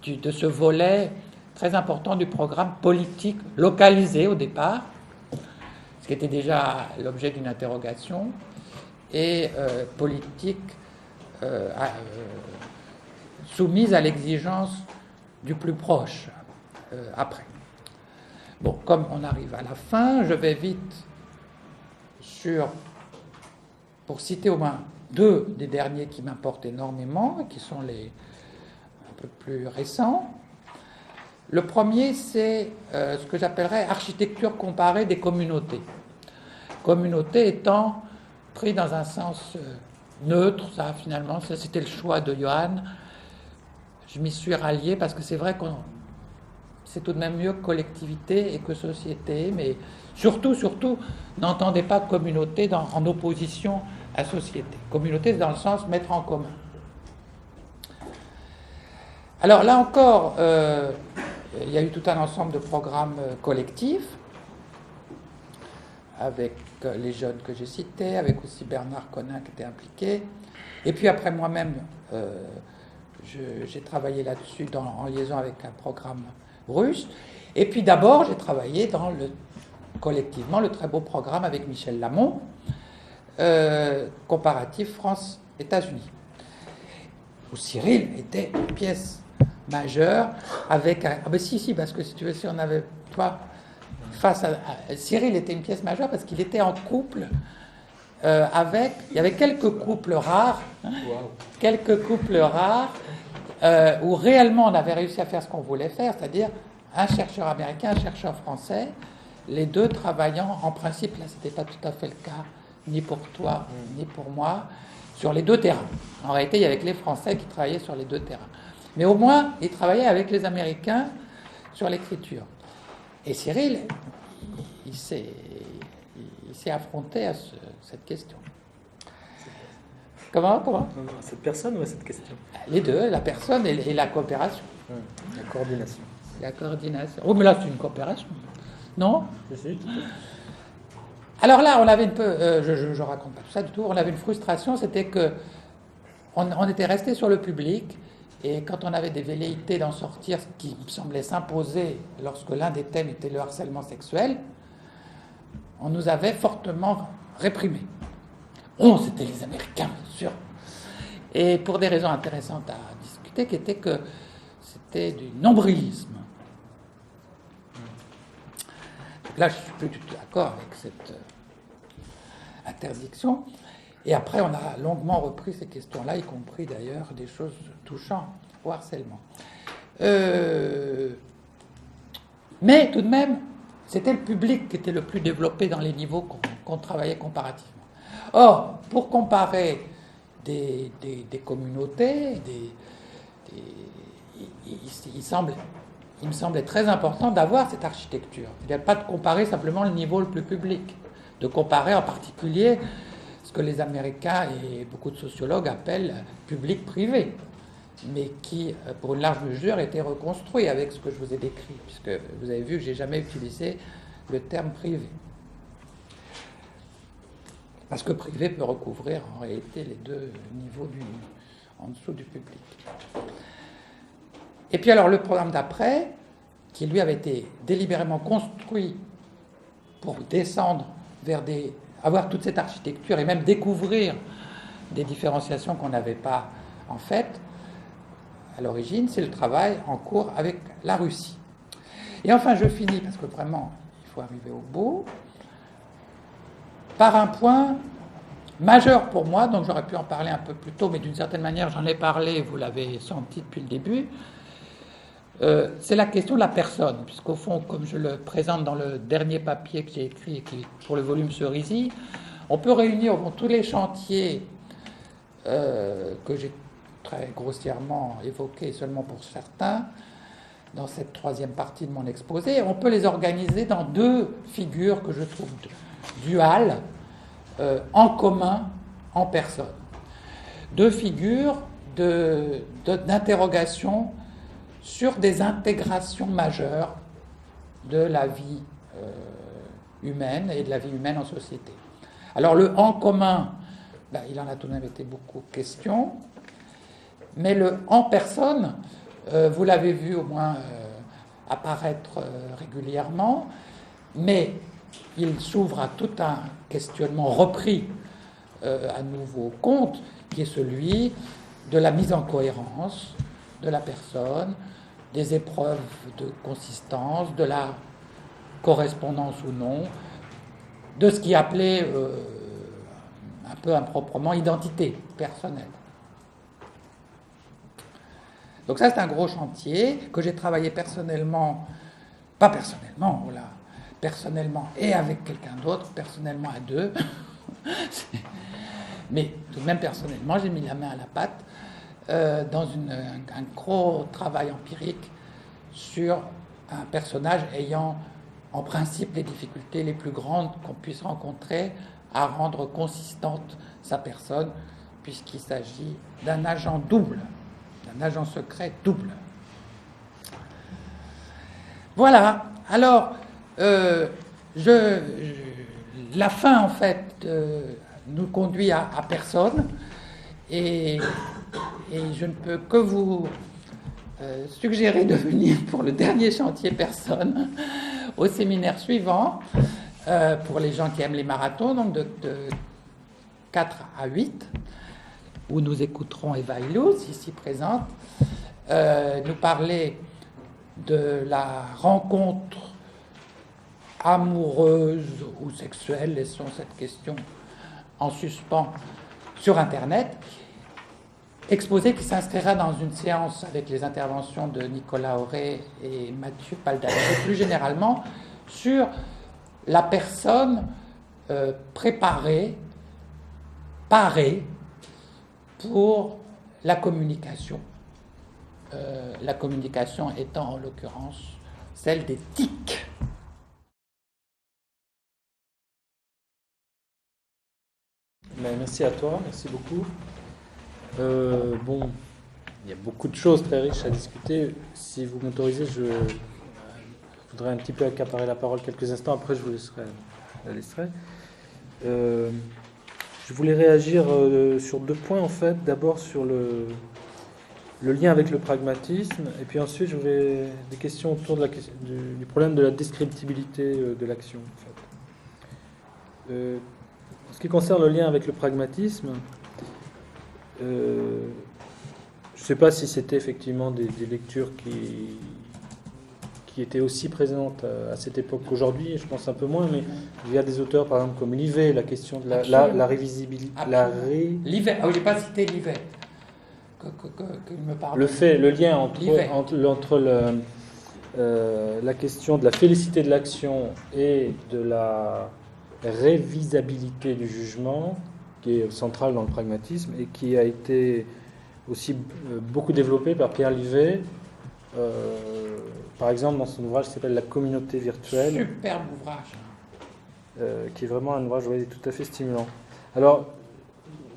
de ce volet très important du programme politique localisé au départ, ce qui était déjà l'objet d'une interrogation, et politique soumise à l'exigence du plus proche après. Bon, comme on arrive à la fin, je vais vite pour citer au moins deux des derniers qui m'importent énormément, et qui sont un peu plus récents. Le premier, c'est ce que j'appellerais architecture comparée des communautés. Communauté étant pris dans un sens neutre, ça finalement, c'était le choix de Johan. Je m'y suis rallié parce que c'est vrai que c'est tout de même mieux que collectivité et que société, mais surtout, n'entendez pas communauté en opposition à société. Communauté, c'est dans le sens mettre en commun. Alors là encore, il y a eu tout un ensemble de programmes collectifs, avec les jeunes que j'ai cités, avec aussi Bernard Conin qui était impliqué. Et puis après moi-même, j'ai travaillé là-dessus en liaison avec un programme russe. Et puis d'abord, j'ai travaillé collectivement le très beau programme avec Michel Lamont, comparatif France-États-Unis, où Cyril était une pièce majeure avec un... Ah ben si, parce que si tu veux, si on avait... Toi, face à... Cyril était une pièce majeure parce qu'il était en couple avec... Il y avait quelques couples rares, où réellement on avait réussi à faire ce qu'on voulait faire, c'est-à-dire un chercheur américain, un chercheur français, les deux travaillant, en principe, là c'était pas tout à fait le cas, ni pour toi, ni pour moi, sur les deux terrains. En réalité, il y avait que les Français qui travaillaient sur les deux terrains. Mais au moins, ils travaillaient avec les Américains sur l'écriture. Et Cyril, il s'est affronté à cette question. Comment Cette personne ou à cette question? Les deux, la personne et la coopération. La coordination. La coordination. Oh, mais là, c'est une coopération. Non? Si. Alors là, on avait un peu... je raconte pas tout ça du tout. On avait une frustration, c'était que on était resté sur le public, et quand on avait des velléités d'en sortir, ce qui semblait s'imposer lorsque l'un des thèmes était le harcèlement sexuel, on nous avait fortement réprimés. Oh, c'était les Américains, bien sûr. Et pour des raisons intéressantes à discuter, qui étaient que c'était du nombrilisme. Donc là, je ne suis plus du tout d'accord avec cette interdiction. Et après, on a longuement repris ces questions-là, y compris d'ailleurs des choses touchant au harcèlement. Mais tout de même, c'était le public qui était le plus développé dans les niveaux qu'on travaillait comparativement. Or, pour comparer des communautés, il me semblait très important d'avoir cette architecture. Il n'y a pas de comparer simplement le niveau le plus public, de comparer en particulier ce que les Américains et beaucoup de sociologues appellent public-privé, mais qui, pour une large mesure, était reconstruit avec ce que je vous ai décrit, puisque vous avez vu que je n'ai jamais utilisé le terme privé. Parce que privé peut recouvrir en réalité les deux niveaux en dessous du public. Et puis alors le programme d'après, qui lui avait été délibérément construit pour descendre vers avoir toute cette architecture et même découvrir des différenciations qu'on n'avait pas en fait à l'origine, c'est le travail en cours avec la Russie. Et enfin, je finis, parce que vraiment, il faut arriver au bout, par un point majeur pour moi, donc j'aurais pu en parler un peu plus tôt, mais d'une certaine manière, j'en ai parlé, vous l'avez senti depuis le début, c'est la question de la personne, puisqu'au fond, comme je le présente dans le dernier papier que j'ai écrit pour le volume Cerisy, on peut réunir au fond, tous les chantiers que j'ai très grossièrement évoqués seulement pour certains, dans cette troisième partie de mon exposé, on peut les organiser dans deux figures que je trouve duales, en commun, en personne. Deux figures d'interrogation sur des intégrations majeures de la vie humaine et de la vie humaine en société. Alors le en commun, il en a tout de même été beaucoup question, mais le en personne, vous l'avez vu au moins apparaître régulièrement, mais il s'ouvre à tout un questionnement repris à nouveau au compte, qui est celui de la mise en cohérence de la personne, des épreuves de consistance, de la correspondance ou non, de ce qui est appelé un peu improprement identité personnelle. Donc ça, c'est un gros chantier que j'ai travaillé personnellement, pas personnellement, voilà, personnellement et avec quelqu'un d'autre, personnellement à deux, mais tout de même personnellement, j'ai mis la main à la pâte dans un gros travail empirique sur un personnage ayant en principe les difficultés les plus grandes qu'on puisse rencontrer à rendre consistante sa personne, puisqu'il s'agit d'un agent double, d'un agent secret double. Voilà, alors la fin en fait nous conduit à personne, et je ne peux que vous suggérer de venir pour le dernier chantier personne au séminaire suivant, pour les gens qui aiment les marathons, donc de 4 à 8, où nous écouterons Eva Illouz, ici présente, nous parler de la rencontre amoureuse ou sexuelle, laissons cette question en suspens, sur Internet, exposé qui s'inscrira dans une séance avec les interventions de Nicolas Auré et Mathieu Paldani, et plus généralement sur la personne préparée, parée pour la communication étant en l'occurrence celle des TIC. Merci à toi, merci beaucoup. Bon, il y a beaucoup de choses très riches à discuter. Si vous m'autorisez, je voudrais un petit peu accaparer la parole quelques instants, après je vous laisserai. Je voulais réagir sur deux points en fait. D'abord sur le lien avec le pragmatisme, et puis ensuite je voulais des questions autour du problème de la descriptibilité de l'action. En fait. En ce qui concerne le lien avec le pragmatisme, je ne sais pas si c'était effectivement des lectures qui étaient aussi présentes à cette époque qu'aujourd'hui, je pense un peu moins, mais il y a des auteurs par exemple comme Livet, la question de la révisibilité. Livet, je n'ai pas cité Livet. Il me parle. Le lien entre la question de la félicité de l'action et de la révisabilité du jugement, qui est centrale dans le pragmatisme et qui a été aussi beaucoup développé par Pierre Livet, par exemple dans son ouvrage qui s'appelle La communauté virtuelle. Superbe ouvrage. Qui est vraiment un ouvrage tout à fait stimulant. Alors,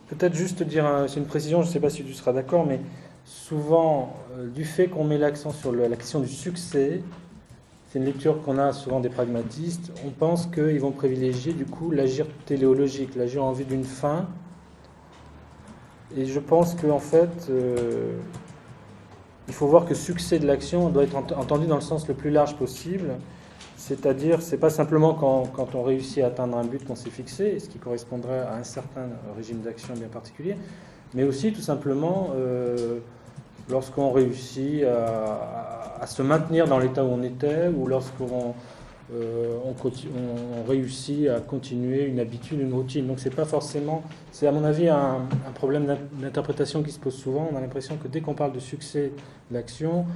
peut-être juste dire, c'est une précision, je ne sais pas si tu seras d'accord, mais souvent, du fait qu'on met l'accent sur la question du succès, c'est une lecture qu'on a souvent des pragmatistes, on pense qu'ils vont privilégier du coup l'agir téléologique, l'agir en vue d'une fin. Et je pense qu'en fait, il faut voir que succès de l'action doit être entendu dans le sens le plus large possible. C'est-à-dire, c'est pas simplement quand on réussit à atteindre un but qu'on s'est fixé, ce qui correspondrait à un certain régime d'action bien particulier, mais aussi tout simplement lorsqu'on réussit à se maintenir dans l'état où on était, ou lorsqu'on on réussit à continuer une habitude, une routine. Donc c'est pas forcément, c'est à mon avis un problème d'interprétation qui se pose souvent. On a l'impression que dès qu'on parle de succès de l'action,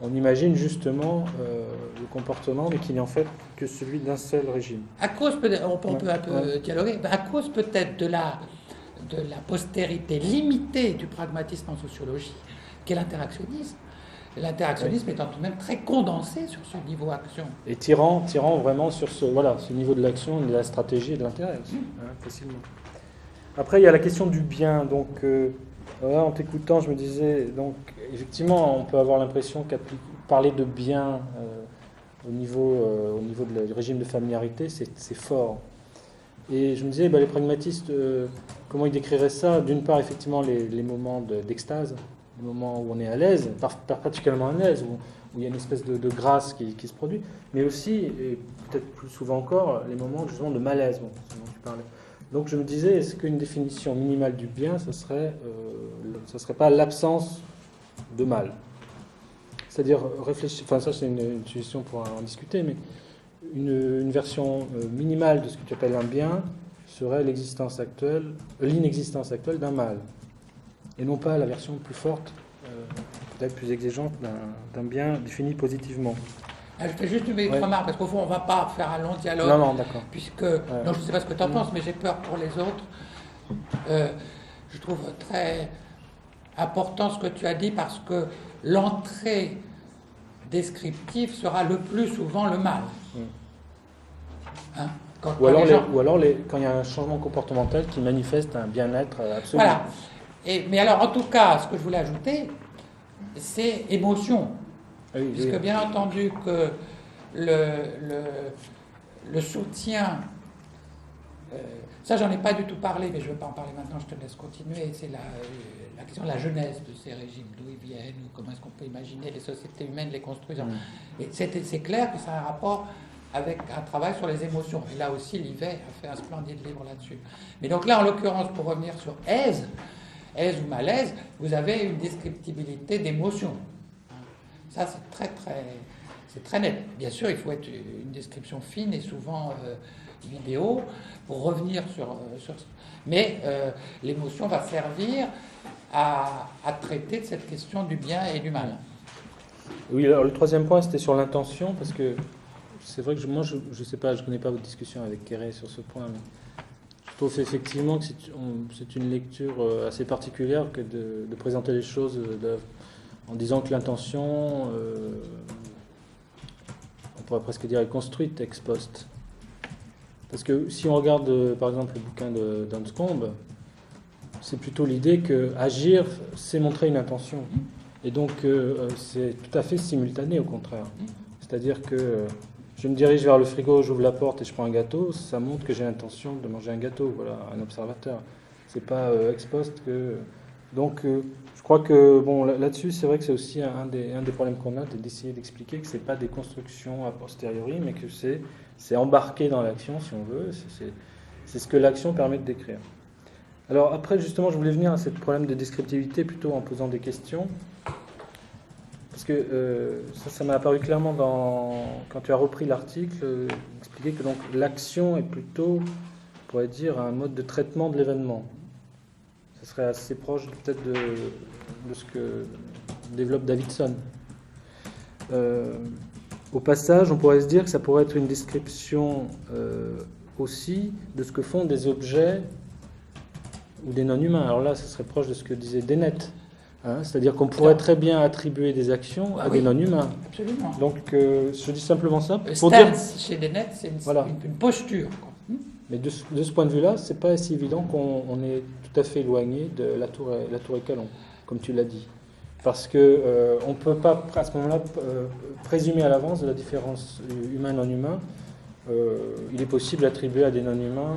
on imagine justement le comportement, mais qui n'est en fait que celui d'un seul régime. À cause, on peut un peu dialoguer, à cause peut-être de la postérité limitée du pragmatisme en sociologie, qu'est l'interactionnisme. L'interactionnisme étant tout de même très condensé sur ce niveau action. Et tirant vraiment sur ce niveau de l'action, de la stratégie et de l'intérêt aussi, facilement. Après, il y a la question du bien. Donc, en t'écoutant, je me disais, donc, effectivement, on peut avoir l'impression qu'à parler de bien au niveau du régime de familiarité, c'est fort. Et je me disais, les pragmatistes, comment ils décriraient ça? D'une part, effectivement, les moments d'extase, les moments où on est à l'aise, particulièrement à l'aise, où il y a une espèce de grâce qui se produit, mais aussi, et peut-être plus souvent encore, les moments justement de malaise, dont tu parlais. Donc je me disais, est-ce qu'une définition minimale du bien, ça serait pas l'absence de mal? C'est-à-dire réfléchir, enfin ça c'est une suggestion pour en discuter, mais une version minimale de ce que tu appelles un bien serait l'inexistence actuelle d'un mal. Et non pas la version plus forte, peut-être plus exigeante d'un bien défini positivement. Je fais juste une petite remarque, parce qu'au fond, on ne va pas faire un long dialogue. Non, d'accord. Puisque, non, je ne sais pas ce que tu en penses, mais j'ai peur pour les autres. Je trouve très important ce que tu as dit, parce que l'entrée descriptive sera le plus souvent le mal. Hein, ou alors quand il y a un changement comportemental qui manifeste un bien-être absolu. Voilà. Mais alors, en tout cas, ce que je voulais ajouter, c'est émotion. Puisque bien entendu que le soutien, ça j'en ai pas du tout parlé, mais je ne vais pas en parler maintenant, je te laisse continuer, c'est la question de la genèse de ces régimes, d'où ils viennent, ou comment est-ce qu'on peut imaginer les sociétés humaines les construisant. Et c'est clair que ça a un rapport avec un travail sur les émotions. Et là aussi, Livet a fait un splendide livre là-dessus. Mais donc là, en l'occurrence, pour revenir sur aise ou malaise, vous avez une descriptibilité d'émotion. Ça, c'est très net. Bien sûr, il faut être une description fine et souvent vidéo pour revenir sur mais l'émotion va servir à traiter de cette question du bien et du mal. Oui, alors le troisième point, c'était sur l'intention, parce que c'est vrai que moi, je sais pas, je connais pas votre discussion avec Quéré sur ce point, mais je trouve effectivement que c'est une lecture assez particulière que de présenter les choses en disant que l'intention, on pourrait presque dire, est construite ex post. Parce que si on regarde, par exemple, le bouquin d'Anscombe, c'est plutôt l'idée que agir, c'est montrer une intention. Et donc, c'est tout à fait simultané, au contraire. C'est-à-dire que je me dirige vers le frigo, j'ouvre la porte et je prends un gâteau, ça montre que j'ai l'intention de manger un gâteau, voilà, un observateur. C'est pas ex post que... Donc, je crois que, bon, là-dessus, c'est vrai que c'est aussi un des problèmes qu'on a, d'essayer d'expliquer que c'est pas des constructions a posteriori, mais que c'est embarqué dans l'action, si on veut. C'est ce que l'action permet de décrire. Alors après, justement, je voulais venir à ce problème de descriptivité plutôt en posant des questions. Parce que ça m'a apparu clairement quand tu as repris l'article, expliquer que donc l'action est plutôt, on pourrait dire, un mode de traitement de l'événement. Ce serait assez proche peut-être de ce que développe Davidson. Au passage, on pourrait se dire que ça pourrait être une description aussi de ce que font des objets ou des non-humains. Alors là, ce serait proche de ce que disait Dennett. C'est-à-dire qu'on pourrait très bien attribuer des actions à des non-humains. Absolument. Donc, je dis simplement ça pour dire... chez Dennett, c'est une posture. Mais de ce point de vue-là, c'est pas si évident qu'on est tout à fait éloigné de la tour et Calon, comme tu l'as dit. Parce que on ne peut pas, à ce moment-là, présumer à l'avance de la différence humain-non-humain. Il est possible d'attribuer à des non-humains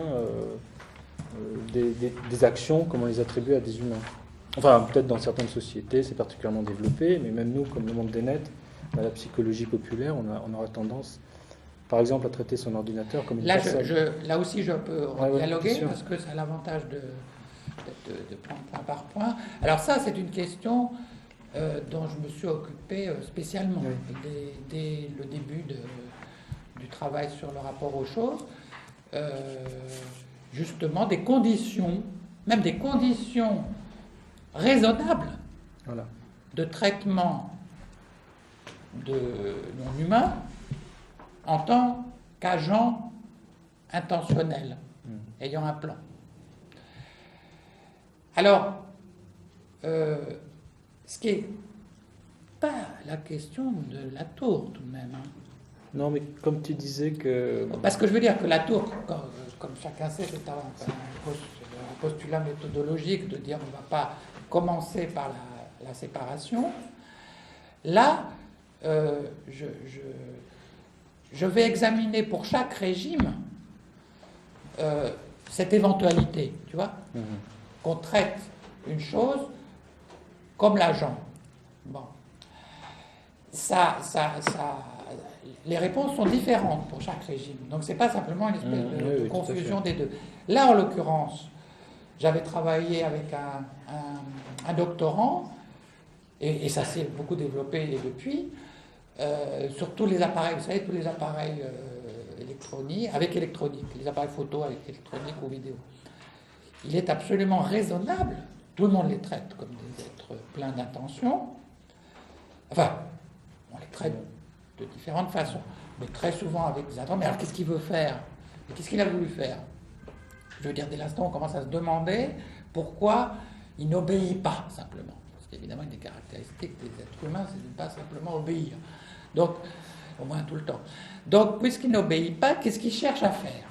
des actions comme on les attribue à des humains. Enfin, peut-être dans certaines sociétés, c'est particulièrement développé, mais même nous, comme le monde des nets, dans la psychologie populaire, on aura tendance, par exemple, à traiter son ordinateur comme une Là, personne. là aussi, je peux Ouais, dialoguer bien sûr. parce que ça a l'avantage de prendre point par point. Alors ça, c'est une question dont je me suis occupé spécialement dès le début du travail sur le rapport aux choses. Justement, des conditions, même des conditions raisonnables Voilà. de traitement de non-humains en tant qu'agent intentionnel, ayant un plan. Alors, ce qui n'est pas la question de la tour, tout de même. Hein. Non, mais comme tu disais que... Parce que je veux dire que la tour, comme chacun sait, c'est un postulat méthodologique de dire on ne va pas commencer par la séparation. Là, je vais examiner pour chaque régime cette éventualité, tu vois, qu'on traite une chose comme l'agent. Bon. Les réponses sont différentes pour chaque régime. Donc, ce n'est pas simplement une espèce de confusion des deux. Là, en l'occurrence, j'avais travaillé avec un doctorant, et ça s'est beaucoup développé depuis, sur tous les appareils, vous savez, tous les appareils électroniques, avec électronique, les appareils photo avec électronique ou vidéo. Il est absolument raisonnable, tout le monde les traite comme des êtres pleins d'intentions, enfin, on les traite de différentes façons, mais très souvent avec des intentions. Mais alors, qu'est-ce qu'il veut faire? Et qu'est-ce qu'il a voulu faire? Je veux dire, dès l'instant, on commence à se demander pourquoi il n'obéit pas, simplement. Parce qu'évidemment, une des caractéristiques des êtres humains, c'est de ne pas simplement obéir. Donc, au moins tout le temps. Donc, puisqu'il n'obéit pas, qu'est-ce qu'il cherche à faire?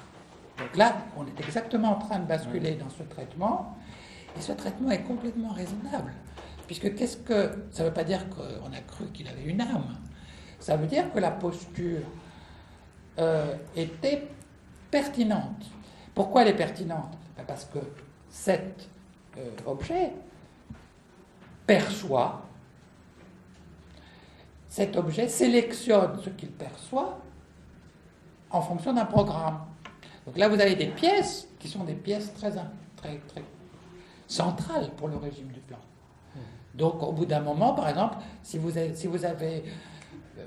Donc là, on est exactement en train de basculer dans ce traitement, et ce traitement est complètement raisonnable. Puisque ça ne veut pas dire qu'on a cru qu'il avait une âme. Ça veut dire que la posture était pertinente. Pourquoi elle est pertinente? Parce que cet objet perçoit, cet objet sélectionne ce qu'il perçoit en fonction d'un programme. Donc là, vous avez des pièces qui sont des pièces très centrales pour le régime du plan. Donc, au bout d'un moment, par exemple, si vous avez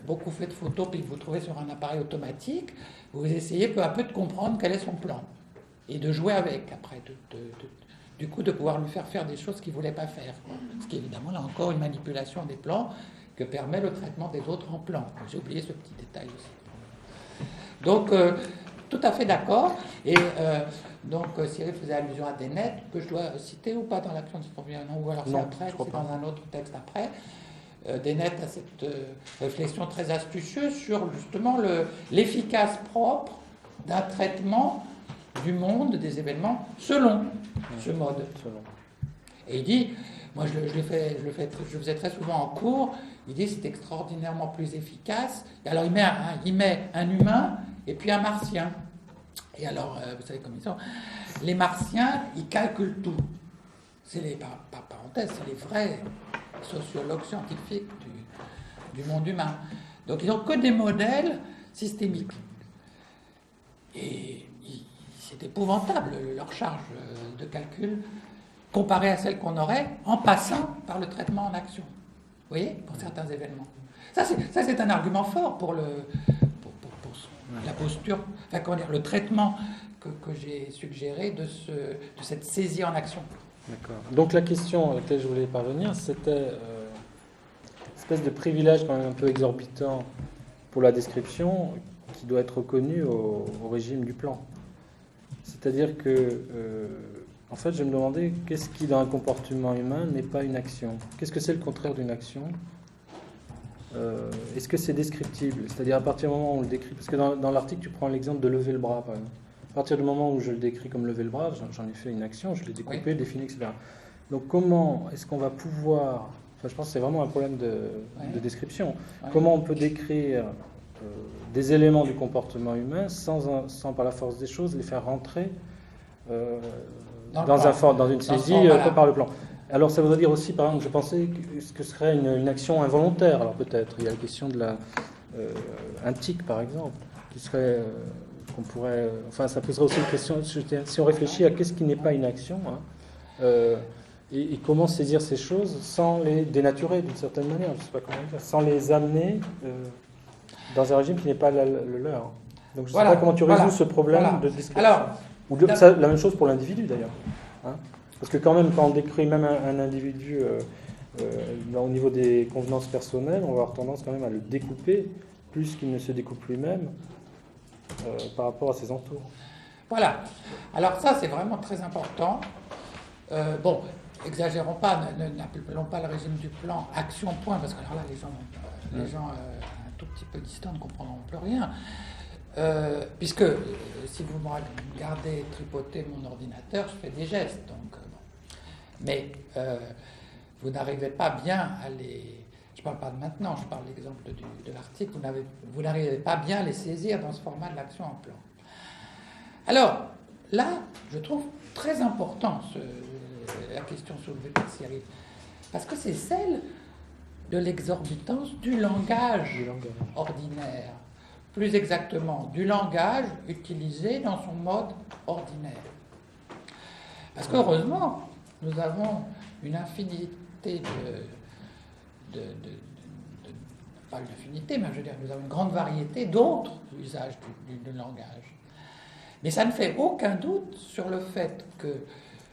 beaucoup fait de photos puis que vous trouvez sur un appareil automatique, vous essayez peu à peu de comprendre quel est son plan et de jouer avec après, du coup de pouvoir lui faire des choses qu'il ne voulait pas faire. Ce qui est évidemment là encore une manipulation des plans que permet le traitement des autres en plan. J'ai oublié ce petit détail aussi. Donc, tout à fait d'accord. Et donc, Cyril faisait allusion à des nets que je dois citer ou pas dans l'action de surveillance, ou alors c'est après, c'est dans un autre texte après. Dennett a cette réflexion très astucieuse sur justement l'efficace propre d'un traitement du monde, des événements, selon ce mode. Et il dit, moi je faisais très souvent en cours, il dit c'est extraordinairement plus efficace. Et alors il met un humain et puis un martien. Et alors, vous savez comme ils sont, les martiens, ils calculent tout. C'est par parenthèse, c'est les vrais sociologues scientifiques du monde humain. Donc ils n'ont que des modèles systémiques. Et c'est épouvantable leur charge de calcul comparée à celle qu'on aurait en passant par le traitement en action. Vous voyez, pour certains événements. Ça c'est un argument fort pour la posture, enfin comment dire, le traitement que j'ai suggéré de cette saisie en action. D'accord. Donc la question à laquelle je voulais parvenir, c'était une espèce de privilège quand même un peu exorbitant pour la description qui doit être reconnu au régime du plan. C'est-à-dire que, en fait, je me demandais qu'est-ce qui dans un comportement humain n'est pas une action? Qu'est-ce que c'est le contraire d'une action? Est-ce que c'est descriptible? C'est-à-dire à partir du moment où on le décrit, parce que dans l'article tu prends l'exemple de lever le bras par exemple. À partir du moment où je le décris comme lever le bras, j'en ai fait une action, je l'ai découpé, oui, défini, etc. Donc comment est-ce qu'on va pouvoir, enfin je pense que c'est vraiment un problème de description, comment on peut décrire des éléments du comportement humain sans par la force des choses les faire rentrer dans une saisie par le plan. Alors ça voudrait dire aussi, par exemple, je pensais que ce que serait une action involontaire. Alors peut-être, il y a la question de un tic, par exemple, qui serait, qu'on pourrait, enfin ça poserait aussi une question, si on réfléchit à qu'est-ce qui n'est pas une action, hein, et comment saisir ces choses sans les dénaturer d'une certaine manière, je ne sais pas comment dire, sans les amener dans un régime qui n'est pas le leur. Donc je ne sais pas comment tu résous ce problème de description. Alors, la même chose pour l'individu d'ailleurs. Hein. Parce que quand même, quand on décrit même un individu au niveau des convenances personnelles, on va avoir tendance quand même à le découper plus qu'il ne se découpe lui-même par rapport à ses entours. Voilà. Alors ça, c'est vraiment très important. Bon, exagérons pas, n'appelons pas le régime du plan action point, parce que alors là, les gens un tout petit peu distants ne comprendront plus rien. Puisque si vous me regardez tripoter mon ordinateur, je fais des gestes. Donc, bon. Mais vous n'arrivez pas bien à les... Je ne parle pas de maintenant, je parle de l'exemple de l'article. Vous n'arrivez pas bien à les saisir dans ce format de l'action en plan. Alors, là, je trouve très important la question soulevée par Cyril. Parce que c'est celle de l'exorbitance du langage ordinaire. Plus exactement, du langage utilisé dans son mode ordinaire. Parce qu'heureusement, nous avons une infinité pas une infinité, mais je veux dire, nous avons une grande variété d'autres usages du langage. Mais ça ne fait aucun doute sur le fait que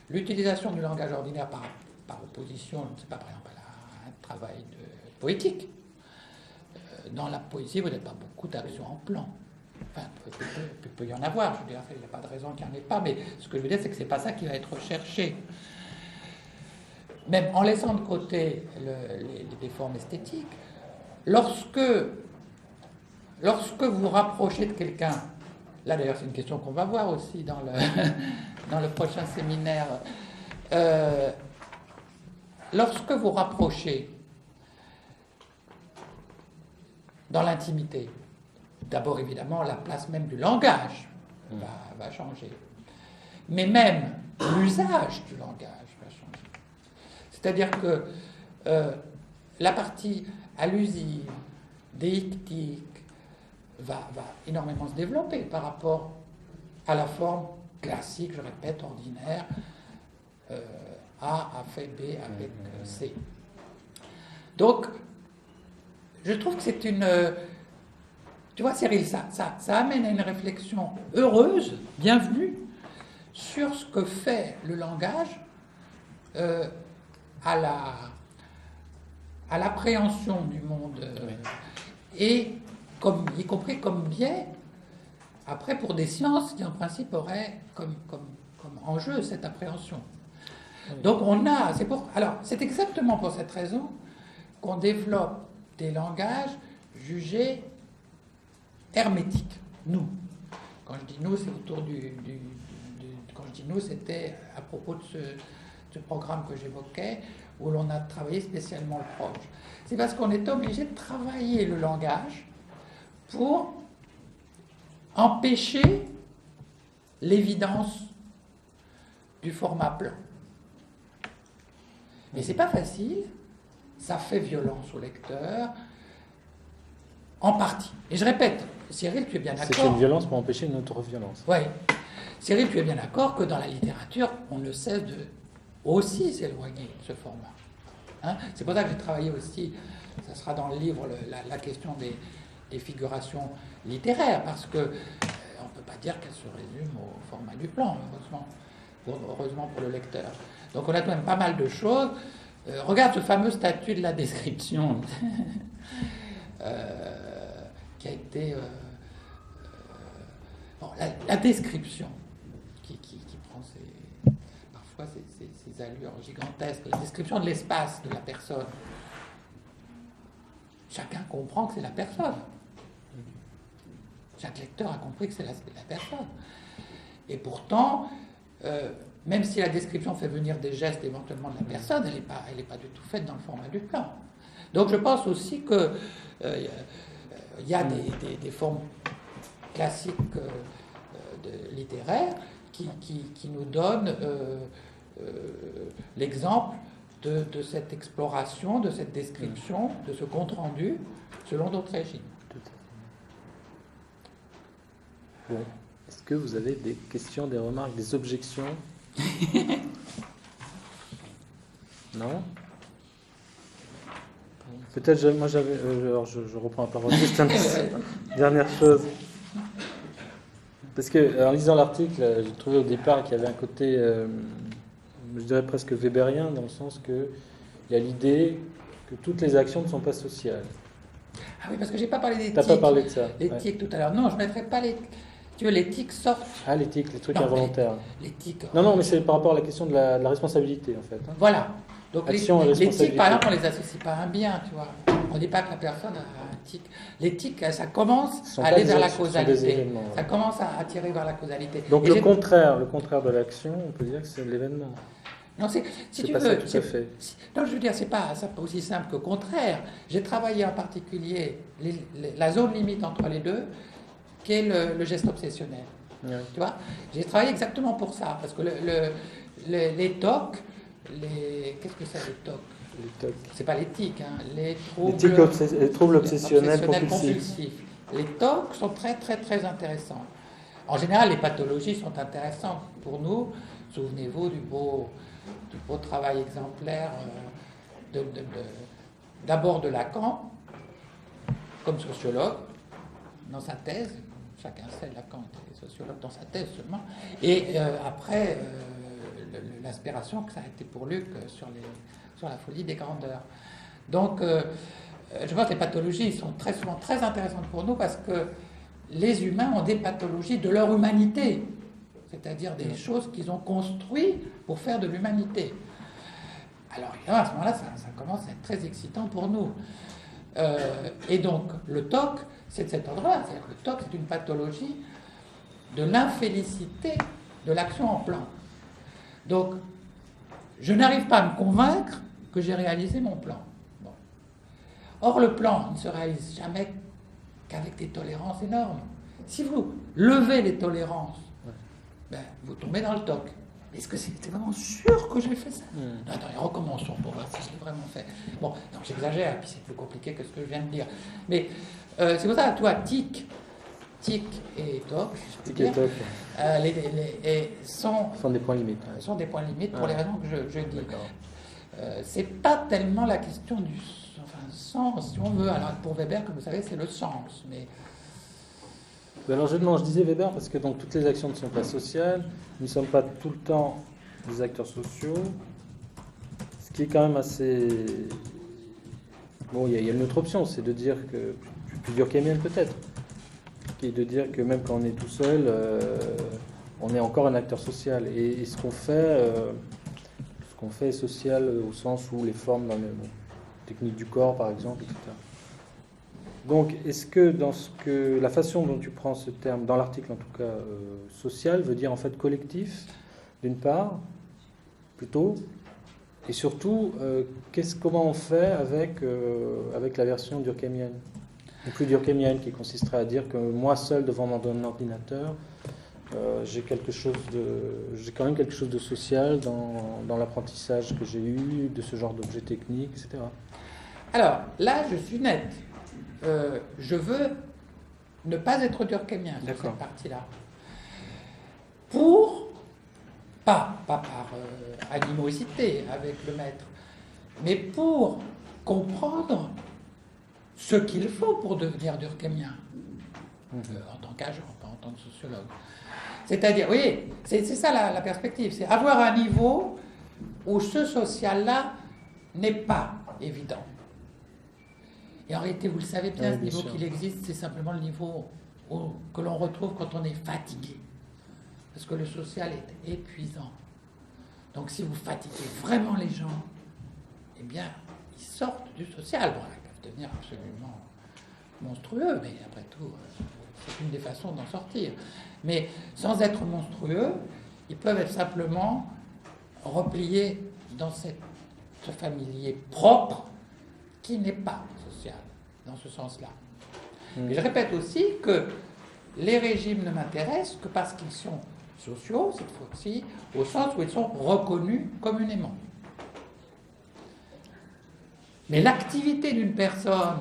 l'utilisation du langage ordinaire par opposition, je ne sais pas, par exemple, à un travail poétique, dans la poésie, vous n'avez pas beaucoup d'actions en plan. Enfin, il peut y en avoir, je veux dire, il n'y a pas de raison qu'il n'y en ait pas, mais ce que je veux dire, c'est que ce n'est pas ça qui va être recherché. Même en laissant de côté les formes esthétiques, lorsque vous rapprochez de quelqu'un, là d'ailleurs c'est une question qu'on va voir aussi dans le prochain séminaire, lorsque vous rapprochez dans l'intimité, d'abord évidemment la place même du langage va changer, mais même l'usage du langage va changer. C'est-à-dire que la partie allusive, déictique, va énormément se développer par rapport à la forme classique, je répète, ordinaire, A fait B avec C. Donc, je trouve que c'est une... tu vois, Cyril, ça amène à une réflexion heureuse, bienvenue, sur ce que fait le langage à l'appréhension du monde, et y compris comme biais, après pour des sciences qui en principe auraient comme enjeu cette appréhension. Donc c'est exactement pour cette raison qu'on développe des langages jugés hermétiques. Nous. Quand je dis nous, c'est autour quand je dis nous, c'était à propos de ce programme que j'évoquais, où l'on a travaillé spécialement le proche. C'est parce qu'on est obligé de travailler le langage pour empêcher l'évidence du format plan. Mais c'est pas facile, ça fait violence au lecteur, en partie. Et je répète, Cyril, tu es bien d'accord. C'est une violence pour empêcher une autre violence. Oui. Cyril, tu es bien d'accord que dans la littérature, on ne cesse de aussi s'éloigner de ce format. Hein, c'est pour ça que j'ai travaillé aussi, ça sera dans le livre, la question des figurations littéraires, parce que on ne peut pas dire qu'elles se résument au format du plan, heureusement pour le lecteur. Donc on a quand même pas mal de choses. Regarde ce fameux statut de la description qui a été... bon, la description qui prend parfois ces allures gigantesques, la description de l'espace de la personne. Chacun comprend que c'est la personne. Chaque lecteur a compris que c'est la personne. Et pourtant, même si la description fait venir des gestes éventuellement de la personne, elle n'est pas du tout faite dans le format du plan. Donc je pense aussi que il y a des formes classiques littéraires qui nous donnent l'exemple de cette exploration, de cette description, de ce compte-rendu, selon d'autres régimes. Tout à fait. Bon. Est-ce que vous avez des questions, des remarques, des objections? Non? Peut-être, moi j'avais. Alors je reprends la parole. Juste une dernière chose. Parce que, en lisant l'article, j'ai trouvé au départ qu'il y avait un côté, je dirais presque weberien, dans le sens qu'il y a l'idée que toutes les actions ne sont pas sociales. Ah oui, parce que j'ai pas parlé d'éthique. T'as pas parlé de ça? L'éthique tout à l'heure. Non, je ne mettrai pas les. Tu veux, l'éthique sorte. Ah, l'éthique, les trucs Non, involontaires. L'éthique. Non, mais c'est par rapport à la question de la responsabilité, en fait. Hein. Voilà. Donc Action et l'éthique, responsabilité. par exemple, on ne les associe pas à un bien, tu vois. On ne dit pas que la personne a un tic. L'éthique, ça commence Ce sont à pas aller des vers la actions, ce sont des causalité. événements, ouais. Ça commence à tirer vers la causalité. Donc Et le contraire de l'action, on peut dire que c'est l'événement. Non, si C'est tu pas veux, ça tout à fait. non, je veux dire, c'est pas aussi simple que contraire. J'ai travaillé en particulier la zone limite entre les deux, qui est le geste obsessionnel. Ouais. Tu vois, j'ai travaillé exactement pour ça, parce que les TOC, qu'est-ce que c'est les TOC? Les TOC. C'est pas l'éthique, hein, les troubles obsessionnels compulsifs. Les TOC sont très très très intéressants. En général, les pathologies sont intéressantes pour nous. Souvenez-vous du beau travail exemplaire d'abord de Lacan, comme sociologue, dans sa thèse. Chacun sait, Lacan était sociologue dans sa thèse seulement. Et après, l'inspiration que ça a été pour Luc sur la folie des grandeurs. Donc, je pense que les pathologies sont très souvent très intéressantes pour nous parce que les humains ont des pathologies de leur humanité, c'est-à-dire des choses qu'ils ont construites pour faire de l'humanité. Alors, évidemment, à ce moment-là, ça commence à être très excitant pour nous. Et donc, le TOC, c'est de cet ordre-là. C'est-à-dire que le TOC, c'est une pathologie de l'infélicité de l'action en plan. Donc, je n'arrive pas à me convaincre que j'ai réalisé mon plan. Bon. Or, le plan ne se réalise jamais qu'avec des tolérances énormes. Si vous levez les tolérances, ben, vous tombez dans le TOC. Est-ce que c'était vraiment sûr que j'ai fait ça? Non, attendez, recommençons pour voir si je l'ai vraiment fait. Bon, non, j'exagère, puis c'est plus compliqué que ce que je viens de dire. Mais c'est pour ça, toi, tic et TOC, je peux dire, sont des points limites. Sont des points limites pour les raisons que je dis. C'est pas tellement la question du sens, si on veut. Alors, pour Weber, comme vous savez, c'est le sens. Mais alors je disais Weber parce que donc toutes les actions ne sont pas sociales, nous ne sommes pas tout le temps des acteurs sociaux, ce qui est quand même assez... Bon, il y a une autre option, c'est de dire que, plus dur qu'Emile peut-être, qui est de dire que même quand on est tout seul, on est encore un acteur social. Et ce qu'on fait est social au sens où les formes dans les techniques du corps, par exemple, etc. Donc, est-ce que la façon dont tu prends ce terme, dans l'article en tout cas, social, veut dire en fait collectif, d'une part, plutôt, et surtout, comment on fait avec la version durkheimienne, ou plus durkheimienne, qui consisterait à dire que moi seul devant mon ordinateur, j'ai quand même quelque chose de social dans l'apprentissage que j'ai eu, de ce genre d'objets techniques, etc. Alors, là, je suis net. Je veux ne pas être durkheimien sur cette partie-là. Pas par animosité avec le maître, mais pour comprendre ce qu'il faut pour devenir durkheimien, en tant qu'agent, pas en tant que sociologue. C'est-à-dire, oui, c'est ça la perspective, c'est avoir un niveau où ce social-là n'est pas évident. Et en réalité, vous le savez bien, ce niveau qu'il existe, c'est simplement le niveau que l'on retrouve quand on est fatigué. Parce que le social est épuisant. Donc si vous fatiguez vraiment les gens, eh bien, ils sortent du social. Bon, ils peuvent devenir absolument monstrueux, mais après tout, c'est une des façons d'en sortir. Mais sans être monstrueux, ils peuvent être simplement repliés dans ce familier propre qui n'est pas social, dans ce sens-là. Et je répète aussi que les régimes ne m'intéressent que parce qu'ils sont sociaux, cette fois-ci, au sens où ils sont reconnus communément. Mais l'activité d'une personne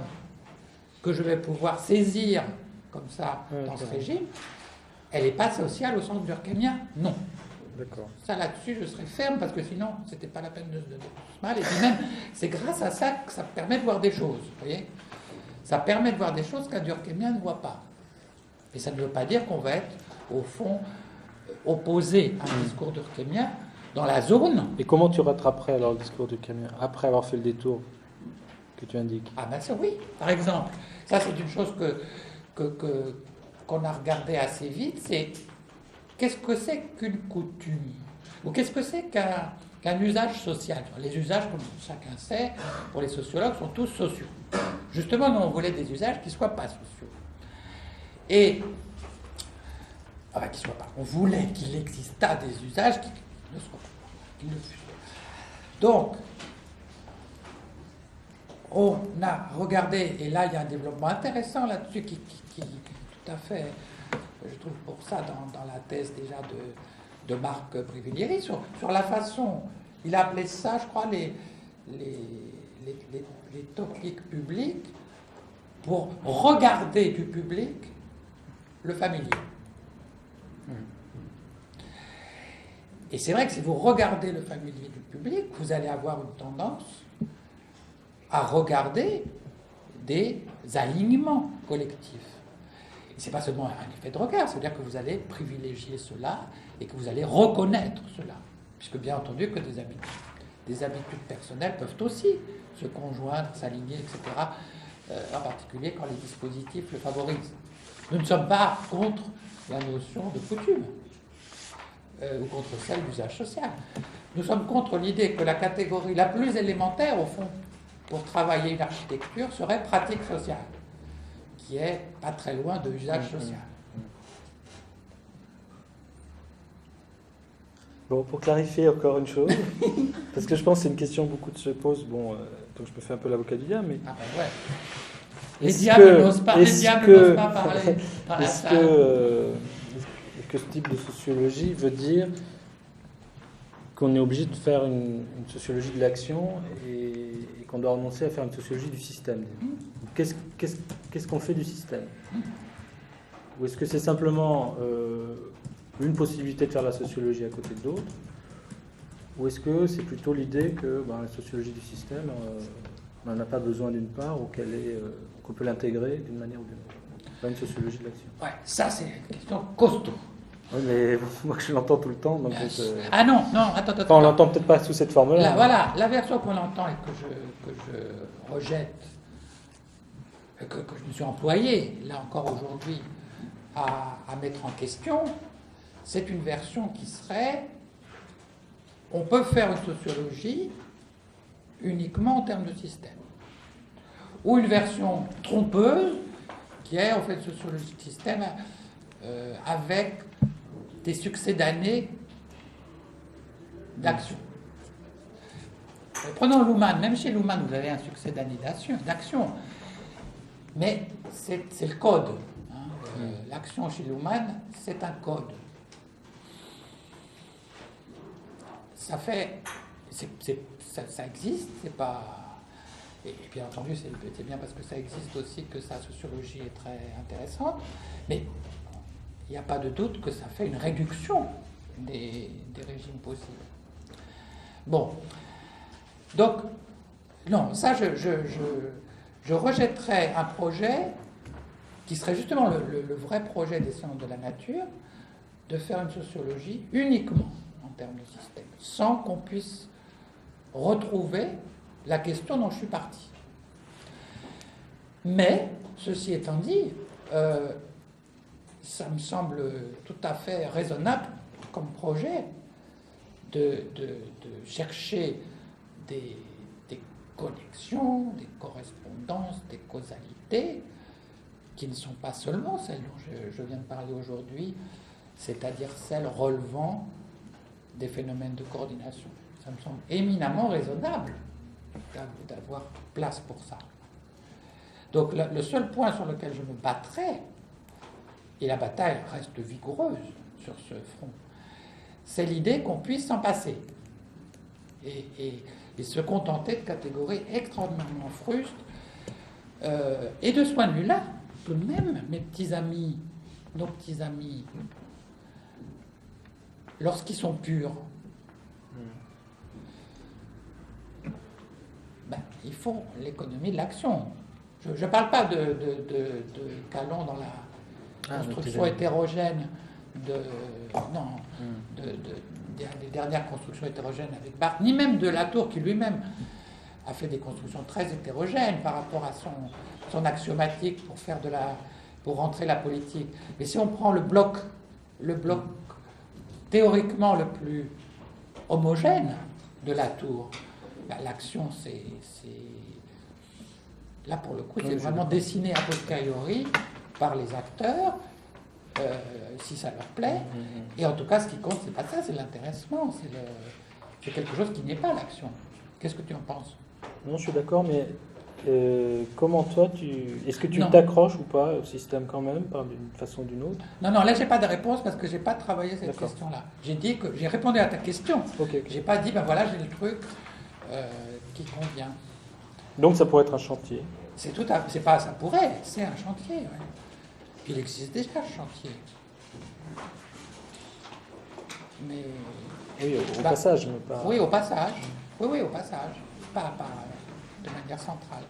que je vais pouvoir saisir comme ça dans ce régime, elle n'est pas sociale au sens durkheimien, non. D'accord. Ça, là-dessus, je serais ferme, parce que sinon, c'était pas la peine de se donner plus mal. Et puis même, c'est grâce à ça que ça permet de voir des choses, vous voyez. Ça permet de voir des choses qu'un durkheimien ne voit pas. Et ça ne veut pas dire qu'on va être, au fond, opposé à un discours durkheimien dans la zone. Et comment tu rattraperais alors le discours durkheimien, après avoir fait le détour que tu indiques? Ah ben ça, oui, par exemple. Ça, c'est une chose qu'on a regardé assez vite, c'est qu'est-ce que c'est qu'une coutume? Ou qu'est-ce que c'est qu'un usage social? Les usages, comme chacun sait, pour les sociologues, sont tous sociaux. Justement, nous, on voulait des usages qui ne soient pas sociaux. Et, enfin, qui soient pas. On voulait qu'il existât des usages qui ne soient pas, qui le fussent. Donc, on a regardé, et là, il y a un développement intéressant là-dessus qui est tout à fait, je trouve, pour ça, dans la thèse déjà de Marc Brivilieri, sur la façon, il a appelé ça, je crois, les topiques publics pour regarder du public le familier. Et c'est vrai que si vous regardez le familier du public, vous allez avoir une tendance à regarder des alignements collectifs. Et ce n'est pas seulement un effet de regard, c'est-à-dire que vous allez privilégier cela et que vous allez reconnaître cela. Puisque bien entendu que des habitudes personnelles peuvent aussi se conjoindre, s'aligner, etc., en particulier quand les dispositifs le favorisent. Nous ne sommes pas contre la notion de coutume, ou contre celle d'usage social. Nous sommes contre l'idée que la catégorie la plus élémentaire, au fond, pour travailler une architecture, serait pratique sociale, qui est pas très loin de usage social. Bon, pour clarifier encore une chose, parce que je pense que c'est une question que beaucoup se posent, bon, donc je me fais un peu l'avocat du diable, mais... Ah ben ouais. Les diables n'osent pas parler dans la salle. Est-ce que ce type de sociologie veut dire qu'on est obligé de faire une sociologie de l'action et qu'on doit renoncer à faire une sociologie du système? Qu'est-ce qu'on fait du système? Ou est-ce que c'est simplement une possibilité de faire la sociologie à côté de d'autres? Ou est-ce que c'est plutôt l'idée que la sociologie du système, on n'en a pas besoin d'une part, ou qu'on peut l'intégrer d'une manière ou d'une autre? Pas une sociologie de l'action. Ouais, ça c'est une question costaud. Oui, mais moi je l'entends tout le temps. Donc Ah non, attends. Enfin, on l'entend peut-être pas sous cette forme-là. Voilà, la version qu'on entend et que je rejette, que je me suis employé, là encore aujourd'hui, à mettre en question, c'est une version qui serait: on peut faire une sociologie uniquement en termes de système. Ou une version trompeuse, qui est en fait une sociologie de système avec des succès d'années d'action. Prenons Luhmann. Même chez Luhmann, vous avez un succès d'années d'action. Mais c'est le code. L'action chez Luhmann, c'est un code. Ça fait... ça existe, c'est pas... Et bien entendu, c'est bien parce que ça existe aussi que sa sociologie est très intéressante. Mais il n'y a pas de doute que ça fait une réduction des régimes possibles. Bon. Donc, non, ça, je rejetterais un projet qui serait justement le vrai projet des sciences de la nature, de faire une sociologie uniquement en termes de système, sans qu'on puisse retrouver la question dont je suis parti. Mais, ceci étant dit, ça me semble tout à fait raisonnable comme projet de chercher des connexions, des correspondances, des causalités qui ne sont pas seulement celles dont je viens de parler aujourd'hui, c'est-à-dire celles relevant des phénomènes de coordination. Ça me semble éminemment raisonnable d'avoir place pour ça. Donc le seul point sur lequel je me battrai, et la bataille reste vigoureuse sur ce front, c'est l'idée qu'on puisse s'en passer. Et et se contenter de catégories extraordinairement frustes. Et de ce point de vue-là, tout de même, mes petits amis, nos petits amis, lorsqu'ils sont purs, ben, ils font l'économie de l'action. Je ne parle pas de Calon dans la construction hétérogène des dernières constructions hétérogènes avec Barthes, ni même de Latour qui lui-même a fait des constructions très hétérogènes par rapport à son axiomatique pour rentrer la politique. Mais si on prend le bloc théoriquement le plus homogène de Latour, ben, l'action, là pour le coup, c'est vraiment dessiné a posteriori par les acteurs, si ça leur plaît. Et en tout cas, ce qui compte, c'est pas ça, c'est l'intéressement, c'est quelque chose qui n'est pas l'action. Qu'est-ce que tu en penses? Non, je suis d'accord, mais comment toi, est-ce que tu t'accroches ou pas au système quand même, d'une façon ou d'une autre? Non, là, j'ai pas de réponse parce que j'ai pas travaillé cette question-là. J'ai dit que j'ai répondu à ta question. Okay. J'ai pas dit, ben voilà, j'ai le truc qui convient. Donc ça pourrait être un chantier. C'est un chantier. Ouais. Puis il existe déjà ce chantier. Mais oui, au passage, mais pas. Oui, au passage. Oui, au passage. Pas de manière centrale.